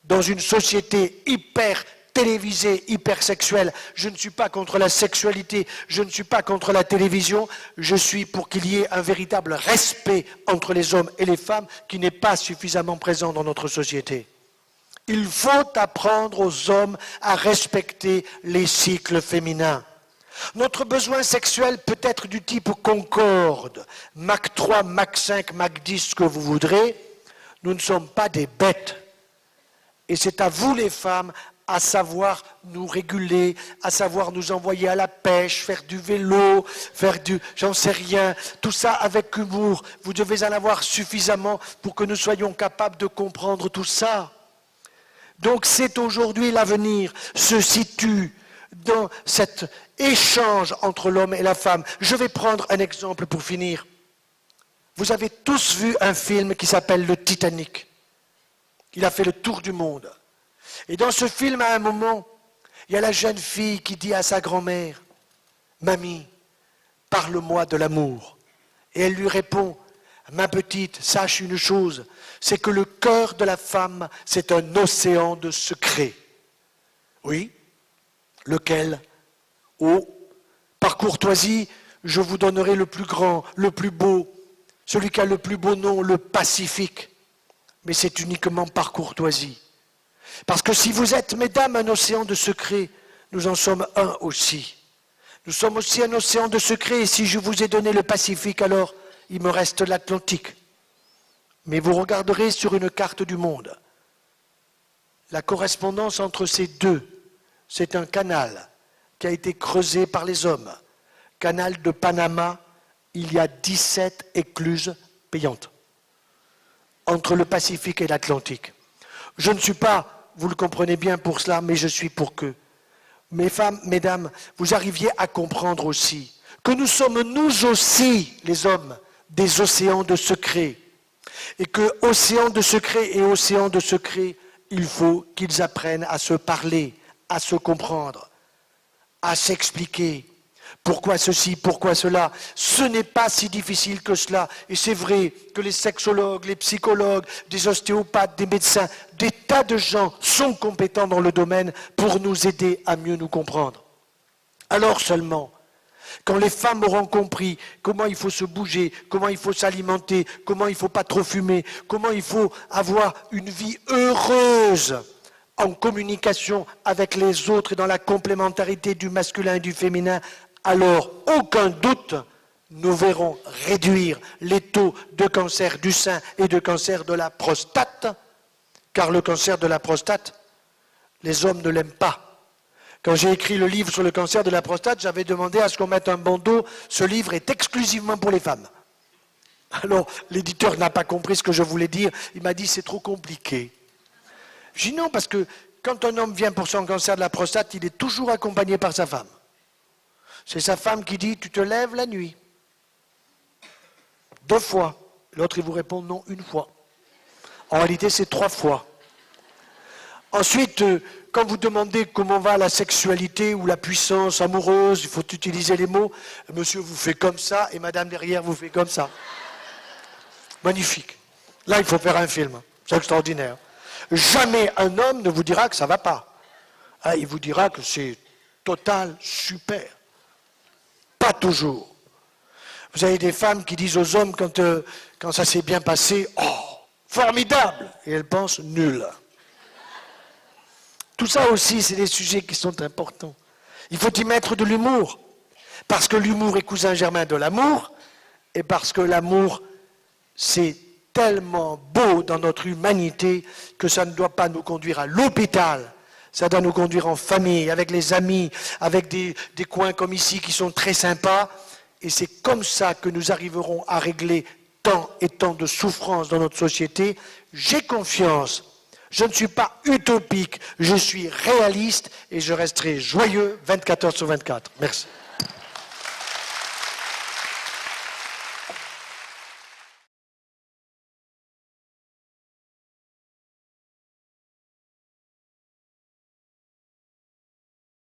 Dans une société hyper télévisée, hypersexuelle, je ne suis pas contre la sexualité, je ne suis pas contre la télévision, je suis pour qu'il y ait un véritable respect entre les hommes et les femmes qui n'est pas suffisamment présent dans notre société. Il faut apprendre aux hommes à respecter les cycles féminins. Notre besoin sexuel peut être du type concorde, Mach 3, Mach 5, Mach 10, ce que vous voudrez. Nous ne sommes pas des bêtes. Et c'est à vous les femmes à savoir nous réguler, à savoir nous envoyer à la pêche, faire du vélo, faire du, j'en sais rien, tout ça avec humour. Vous devez en avoir suffisamment pour que nous soyons capables de comprendre tout ça. Donc c'est aujourd'hui l'avenir se situe dans cet échange entre l'homme et la femme. Je vais prendre un exemple pour finir. Vous avez tous vu un film qui s'appelle Le Titanic. Il a fait le tour du monde. Et dans ce film, à un moment, il y a la jeune fille qui dit à sa grand-mère, « Mamie, parle-moi de l'amour. » Et elle lui répond, « Ma petite, sache une chose, c'est que le cœur de la femme, c'est un océan de secrets. » Oui, lequel? Oh, par courtoisie, je vous donnerai le plus grand, le plus beau, celui qui a le plus beau nom, le Pacifique. Mais c'est uniquement par courtoisie. Parce que si vous êtes, mesdames, un océan de secrets, nous en sommes un aussi. Nous sommes aussi un océan de secrets, et si je vous ai donné le Pacifique, alors il me reste l'Atlantique. Mais vous regarderez sur une carte du monde. La correspondance entre ces deux, c'est un canal qui a été creusé par les hommes. Canal de Panama, il y a 17 écluses payantes entre le Pacifique et l'Atlantique. Je ne suis pas, vous le comprenez bien pour cela, mais je suis pour que, mes femmes, mesdames, vous arriviez à comprendre aussi que nous sommes nous aussi, les hommes, des océans de secrets. Et que océans de secrets et océans de secrets, il faut qu'ils apprennent à se parler, à se comprendre, à s'expliquer. Pourquoi ceci, pourquoi cela? Ce n'est pas si difficile que cela. Et c'est vrai que les sexologues, les psychologues, des ostéopathes, des médecins, des tas de gens sont compétents dans le domaine pour nous aider à mieux nous comprendre. Alors seulement, quand les femmes auront compris comment il faut se bouger, comment il faut s'alimenter, comment il ne faut pas trop fumer, comment il faut avoir une vie heureuse en communication avec les autres et dans la complémentarité du masculin et du féminin, alors aucun doute, nous verrons réduire les taux de cancer du sein et de cancer de la prostate, car le cancer de la prostate, les hommes ne l'aiment pas. Quand j'ai écrit le livre sur le cancer de la prostate, j'avais demandé à ce qu'on mette un bandeau, ce livre est exclusivement pour les femmes. Alors, l'éditeur n'a pas compris ce que je voulais dire, il m'a dit c'est trop compliqué. J'ai dit non, parce que quand un homme vient pour son cancer de la prostate, il est toujours accompagné par sa femme. C'est sa femme qui dit, tu te lèves la nuit. 2 fois. L'autre, il vous répond non, 1 fois. En réalité, c'est 3 fois. Ensuite, quand vous demandez comment va la sexualité ou la puissance amoureuse, il faut utiliser les mots. Monsieur vous fait comme ça et madame derrière vous fait comme ça. Magnifique. Là, il faut faire un film. C'est extraordinaire. Jamais un homme ne vous dira que ça ne va pas. Ah, il vous dira que c'est total, super. Pas toujours. Vous avez des femmes qui disent aux hommes quand ça s'est bien passé, « Oh, formidable !» Et elles pensent « nul ». Tout ça aussi, c'est des sujets qui sont importants. Il faut y mettre de l'humour, parce que l'humour est cousin germain de l'amour, et parce que l'amour, c'est tellement beau dans notre humanité que ça ne doit pas nous conduire à l'hôpital, ça doit nous conduire en famille, avec les amis, avec des coins comme ici qui sont très sympas, et c'est comme ça que nous arriverons à régler tant et tant de souffrances dans notre société. J'ai confiance. Je ne suis pas utopique, je suis réaliste et je resterai joyeux 24 heures sur 24. Merci.